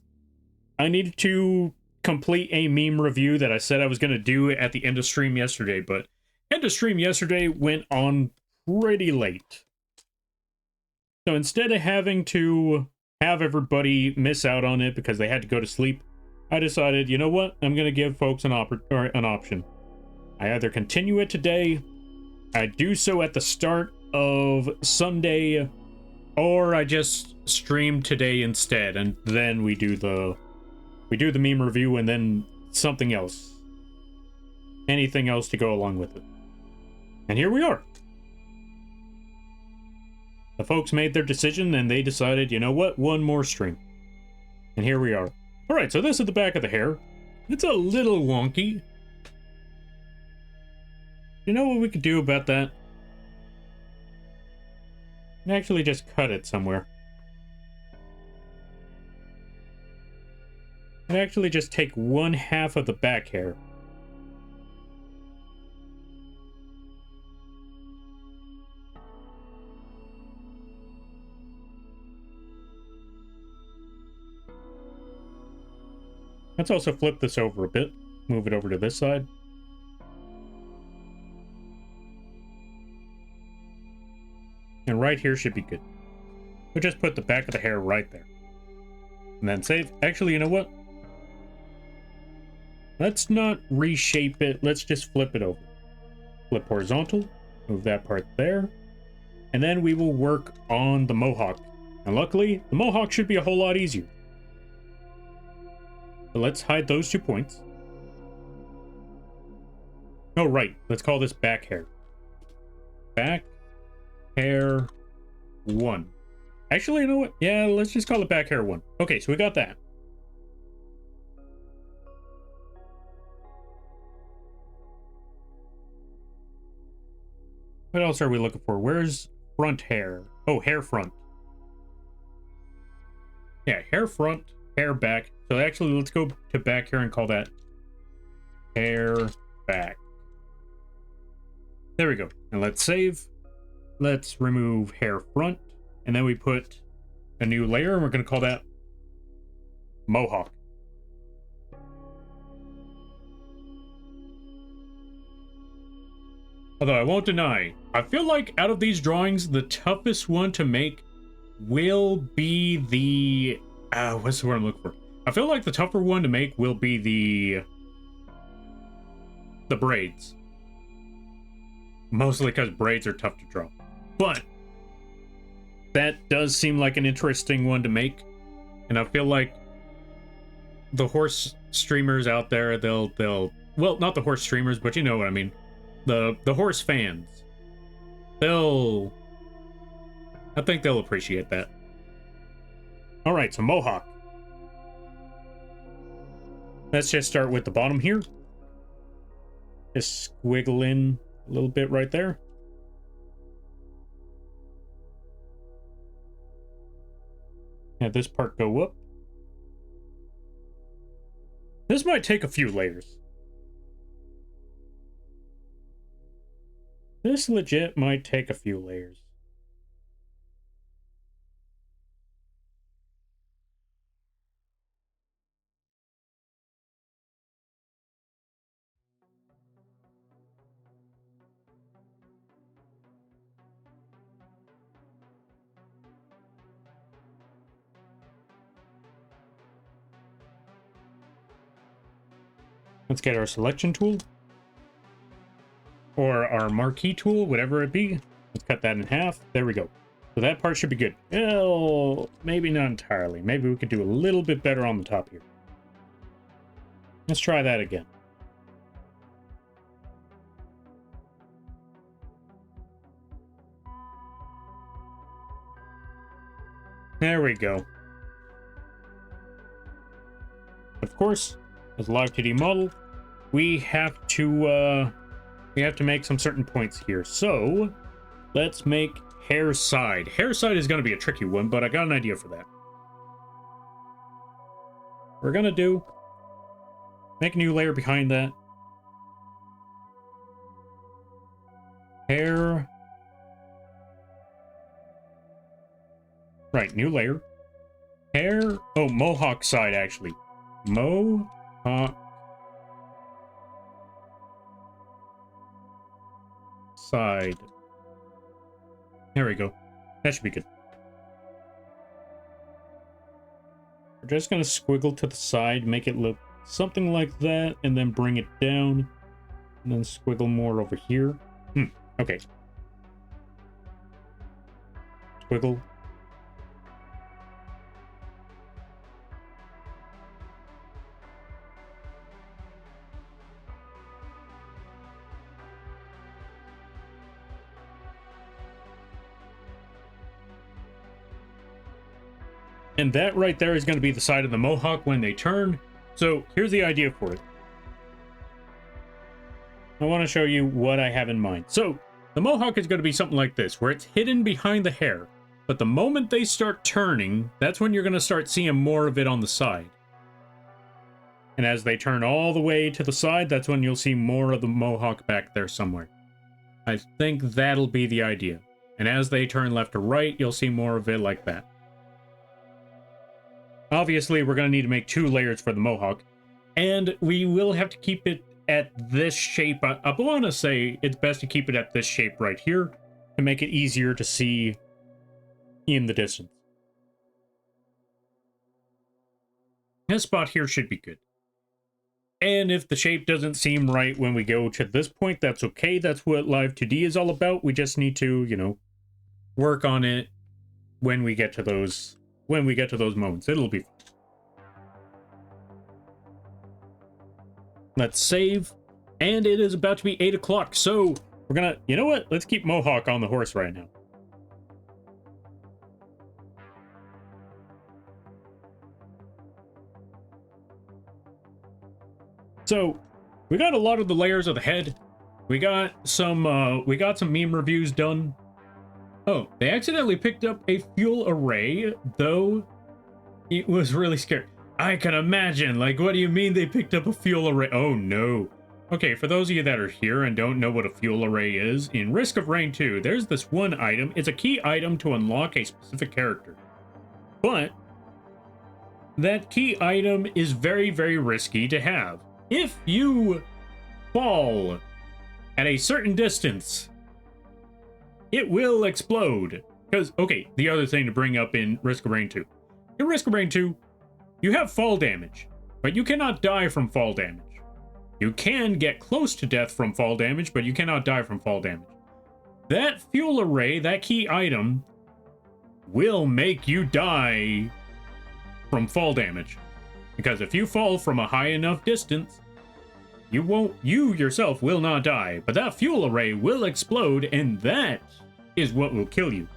I needed to complete a meme review that I said I was going to do at the end of stream yesterday, but end of stream yesterday went on pretty late. So instead of having to have everybody miss out on it because they had to go to sleep, I decided, you know what? I'm going to give folks an option. I either continue it today, I do so at the start of Sunday, or I just stream today instead, and then we do the meme review and then something else. Anything else to go along with it. And here we are. The folks made their decision and they decided, you know what, one more stream. And here we are. Alright, so this is the back of the hair. It's a little wonky. You know what we could do about that? And actually just cut it somewhere. And actually just take 1/2 of the back hair. Let's also flip this over a bit. Move it over to this side. And right here should be good. We'll just put the back of the hair right there. And then save. Actually, you know what? Let's not reshape it. Let's just flip it over. Flip horizontal. Move that part there. And then we will work on the mohawk. And luckily, the mohawk should be a whole lot easier. So let's hide those 2 points. Oh, right. Let's call this back hair. Back hair 1. Actually, you know what? Yeah, let's just call it back hair 1. Okay, so we got that. What else are we looking for? Where's front hair? Oh, hair front. Yeah, hair front, hair back. So actually, let's go to back here and call that hair back. There we go. And let's save. Let's remove hair front. And then we put a new layer, and we're going to call that mohawk. Although I won't deny, I feel like out of these drawings, the toughest one to make will be the... what's the word I'm looking for? I feel like the tougher one to make will be the braids. Mostly because braids are tough to draw. But that does seem like an interesting one to make. And I feel like the horse streamers out there, they'll well, not the horse streamers, but you know what I mean. The horse fans. I think they'll appreciate that. Alright, so mohawk. Let's just start with the bottom here. Just squiggle in a little bit right there. Have this part go up. This might take a few layers. This legit might take a few layers. Let's get our selection tool. Or our marquee tool, whatever it be. Let's cut that in half. There we go. So that part should be good. Well, maybe not entirely. Maybe we could do a little bit better on the top here. Let's try that again. There we go. Of course, as a live 2D model, we have to make some certain points here. So let's make hair side. Hair side is going to be a tricky one, but I got an idea for that. We're going to make a new layer behind that. Hair. Right, new layer. Hair. Oh, mohawk side, actually. Mohawk side. There we go. That should be good. We're just going to squiggle to the side, make it look something like that, and then bring it down. And then squiggle more over here. Okay. Squiggle. And that right there is going to be the side of the mohawk when they turn. So here's the idea for it. I want to show you what I have in mind. So the mohawk is going to be something like this, where it's hidden behind the hair. But the moment they start turning, that's when you're going to start seeing more of it on the side. And as they turn all the way to the side, that's when you'll see more of the mohawk back there somewhere. I think that'll be the idea. And as they turn left to right, you'll see more of it like that. Obviously, we're going to need to make 2 layers for the mohawk, and we will have to keep it at this shape. I want to say it's best to keep it at this shape right here to make it easier to see in the distance. This spot here should be good. And if the shape doesn't seem right when we go to this point, that's okay. That's what Live 2D is all about. We just need to, you know, work on it when we get to those moments. It'll be fun. Let's save. And it is about to be 8 o'clock. So we're gonna, you know what? Let's keep Mohawk on the horse right now. So we got a lot of the layers of the head. We got some meme reviews done. Oh, they accidentally picked up a fuel array, though it was really scary. I can imagine, like, what do you mean they picked up a fuel array? Oh no. Okay, for those of you that are here and don't know what a fuel array is, in Risk of Rain 2, there's this one item. It's a key item to unlock a specific character. But that key item is very, very risky to have. If you fall at a certain distance, it will explode. Because, okay, the other thing to bring up in Risk of Rain 2. In Risk of Rain 2, you have fall damage, but you cannot die from fall damage. You can get close to death from fall damage, but you cannot die from fall damage. That fuel array, that key item, will make you die from fall damage. Because if you fall from a high enough distance, you yourself will not die, but that fuel array will explode, and that is what will kill you.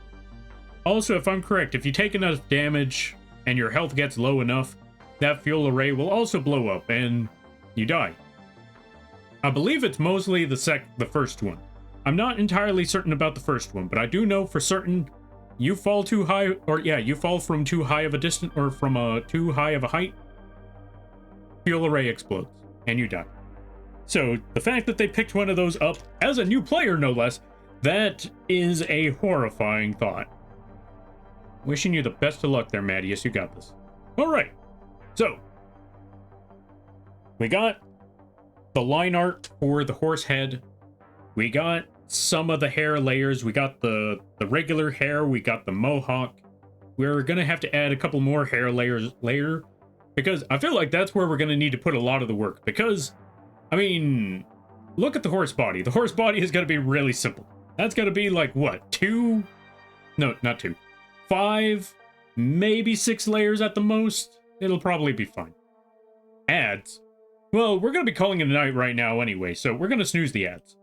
Also, if I'm correct, if you take enough damage and your health gets low enough, that fuel array will also blow up and you die. I believe it's mostly the first one. I'm not entirely certain about the first one, but I do know for certain you fall too high, or yeah, you fall from too high of a distance or from too high of a height, fuel array explodes, and you die. So the fact that they picked one of those up as a new player, no less, that is a horrifying thought. Wishing you the best of luck there, Mattias. You got this. All right. So we got the line art for the horse head. We got some of the hair layers. We got the regular hair. We got the mohawk. We're going to have to add a couple more hair layers later, because I feel like that's where we're going to need to put a lot of the work. Because, I mean, look at the horse body. The horse body is going to be really simple. That's going to be like, what, 2? No, not 2. 5, maybe 6 layers at the most. It'll probably be fine. Ads. Well, we're going to be calling it a night right now anyway, so we're going to snooze the ads.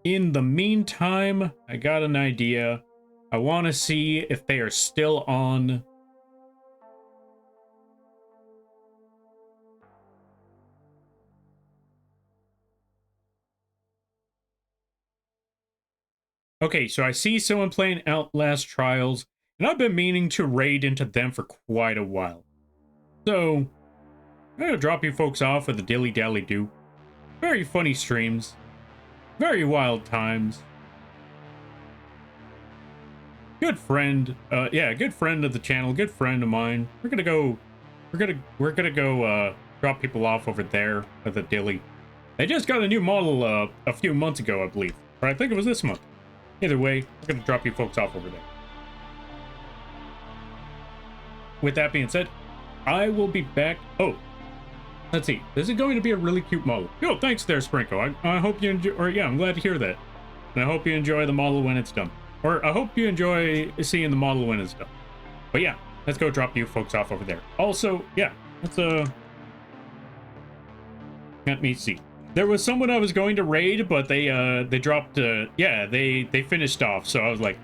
In the meantime, I got an idea. I want to see if they are still on. Okay, so I see someone playing Outlast Trials, and I've been meaning to raid into them for quite a while. So, I'm gonna drop you folks off with a dilly-dally-do. Very funny streams. Very wild times. Good friend. Yeah, good friend of the channel. Good friend of mine. We're gonna go drop people off over there with a dilly. They just got a new model a few months ago, I believe. Or I think it was this month. Either way, we're gonna drop you folks off over there. With that being said, I will be back. Oh, let's see. This is going to be a really cute model. Yo, thanks there, Sprinkle. I hope you enjoy, or yeah, I'm glad to hear that. And I hope you enjoy the model when it's done. Or I hope you enjoy seeing the model when it's done. But yeah, let's go drop you folks off over there. Also, yeah, let's let me see. There was someone I was going to raid, but they dropped yeah, they finished off. So I was like,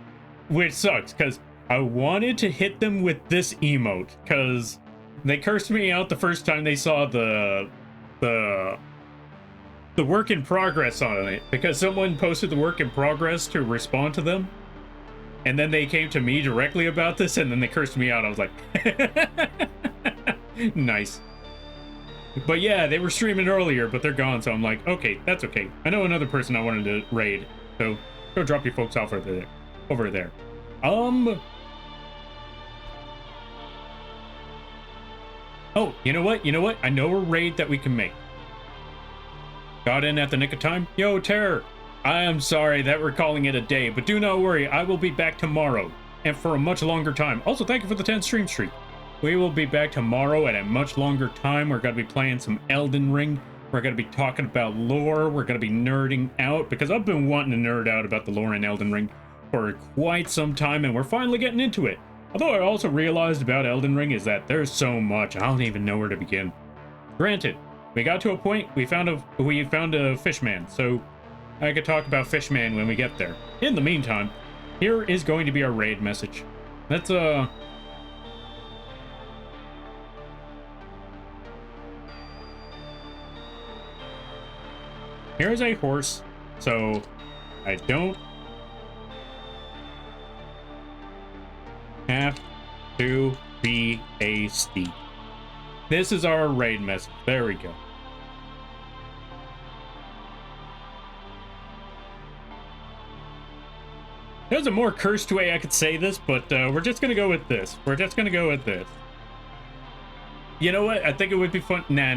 which sucks, because I wanted to hit them with this emote, because they cursed me out the first time they saw the work in progress on it, because someone posted the work in progress to respond to them, and then they came to me directly about this, and then they cursed me out. I was like, nice. But yeah, they were streaming earlier, but they're gone, so I'm like, okay, that's okay. I know another person I wanted to raid, so go drop you folks off over there. Oh, you know what? You know what? I know a raid that we can make. Got in at the nick of time? Yo, Terror! I am sorry that we're calling it a day, but do not worry, I will be back tomorrow, and for a much longer time. Also, thank you for the 10 stream streak. We will be back tomorrow at a much longer time. We're going to be playing some Elden Ring. We're going to be talking about lore. We're going to be nerding out, because I've been wanting to nerd out about the lore in Elden Ring for quite some time, and we're finally getting into it. Although I also realized about Elden Ring is that there's so much, I don't even know where to begin. Granted, we got to a point, we found a fishman, so I could talk about fishman when we get there. In the meantime, here is going to be our raid message. Let's, here's a horse, so I don't have to be a steed. This is our raid message. There we go. There's a more cursed way I could say this, but we're just gonna go with this. We're just gonna go with this. You know what? I think it would be fun. Nah.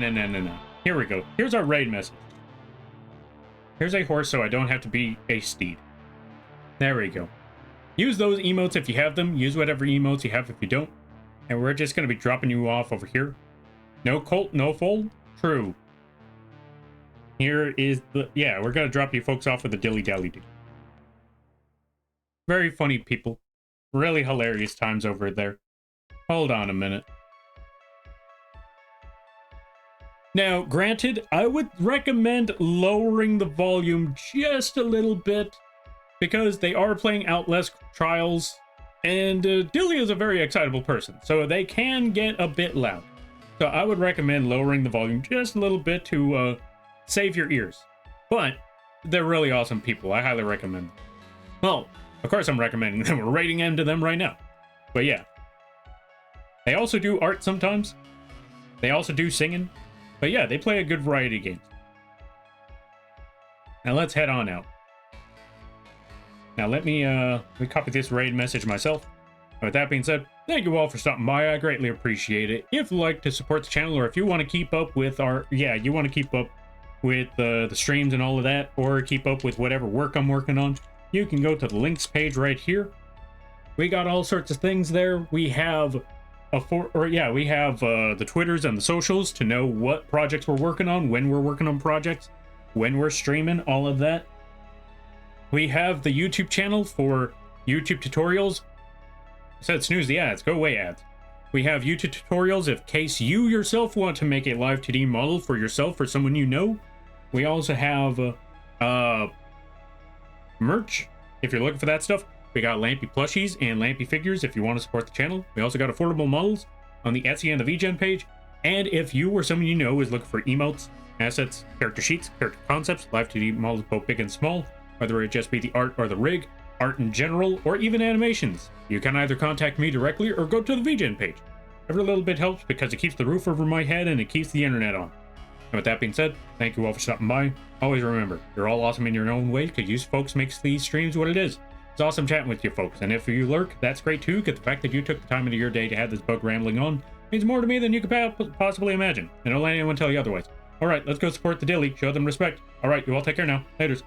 Here we go. Here's our raid message. Here's a horse, so I don't have to be a steed. There we go. Use those emotes if you have them. Use whatever emotes you have if you don't. And we're just going to be dropping you off over here. No colt, no fold? True. Here is the... Yeah, we're going to drop you folks off with a dilly-dally-do. Very funny people. Really hilarious times over there. Hold on a minute. Now, granted, I would recommend lowering the volume just a little bit, because they are playing Outlast Trials, and Dilly is a very excitable person, so they can get a bit loud. So I would recommend lowering the volume just a little bit to save your ears. But they're really awesome people. I highly recommend them. Well, of course I'm recommending them. We're rating them to them right now. But yeah. They also do art sometimes. They also do singing. But yeah, they play a good variety of games. Now let's head on out. Now let me copy this raid message myself. With that being said, thank you all for stopping by. I greatly appreciate it. If you'd like to support the channel, or if you want to keep up with the streams and all of that, or keep up with whatever work I'm working on, you can go to the links page right here. We got all sorts of things there. We have the Twitters and the socials to know what projects we're working on, when we're working on projects, when we're streaming, all of that. We have the YouTube channel for YouTube tutorials. I said snooze the ads, go away ads. We have YouTube tutorials in case you yourself want to make a live 2D model for yourself or someone you know. We also have merch if you're looking for that stuff. We got Lampy plushies and Lampy figures if you want to support the channel. We also got affordable models on the Etsy and the vgen page. And if you or someone you know is looking for emotes, assets, character sheets, character concepts, live 2D models both big and small, whether it just be the art or the rig, art in general, or even animations, you can either contact me directly or go to the vgen page. Every little bit helps because it keeps the roof over my head and it keeps the internet on. And with that being said, thank you all for stopping by. Always remember, you're all awesome in your own way because you folks makes these streams what it is. It's awesome chatting with you folks, and if you lurk, that's great too, because the fact that you took the time into your day to have this bug rambling on means more to me than you could possibly imagine, and don't let anyone tell you otherwise. Alright, let's go support the dilly, show them respect. Alright, you all take care now. Laters.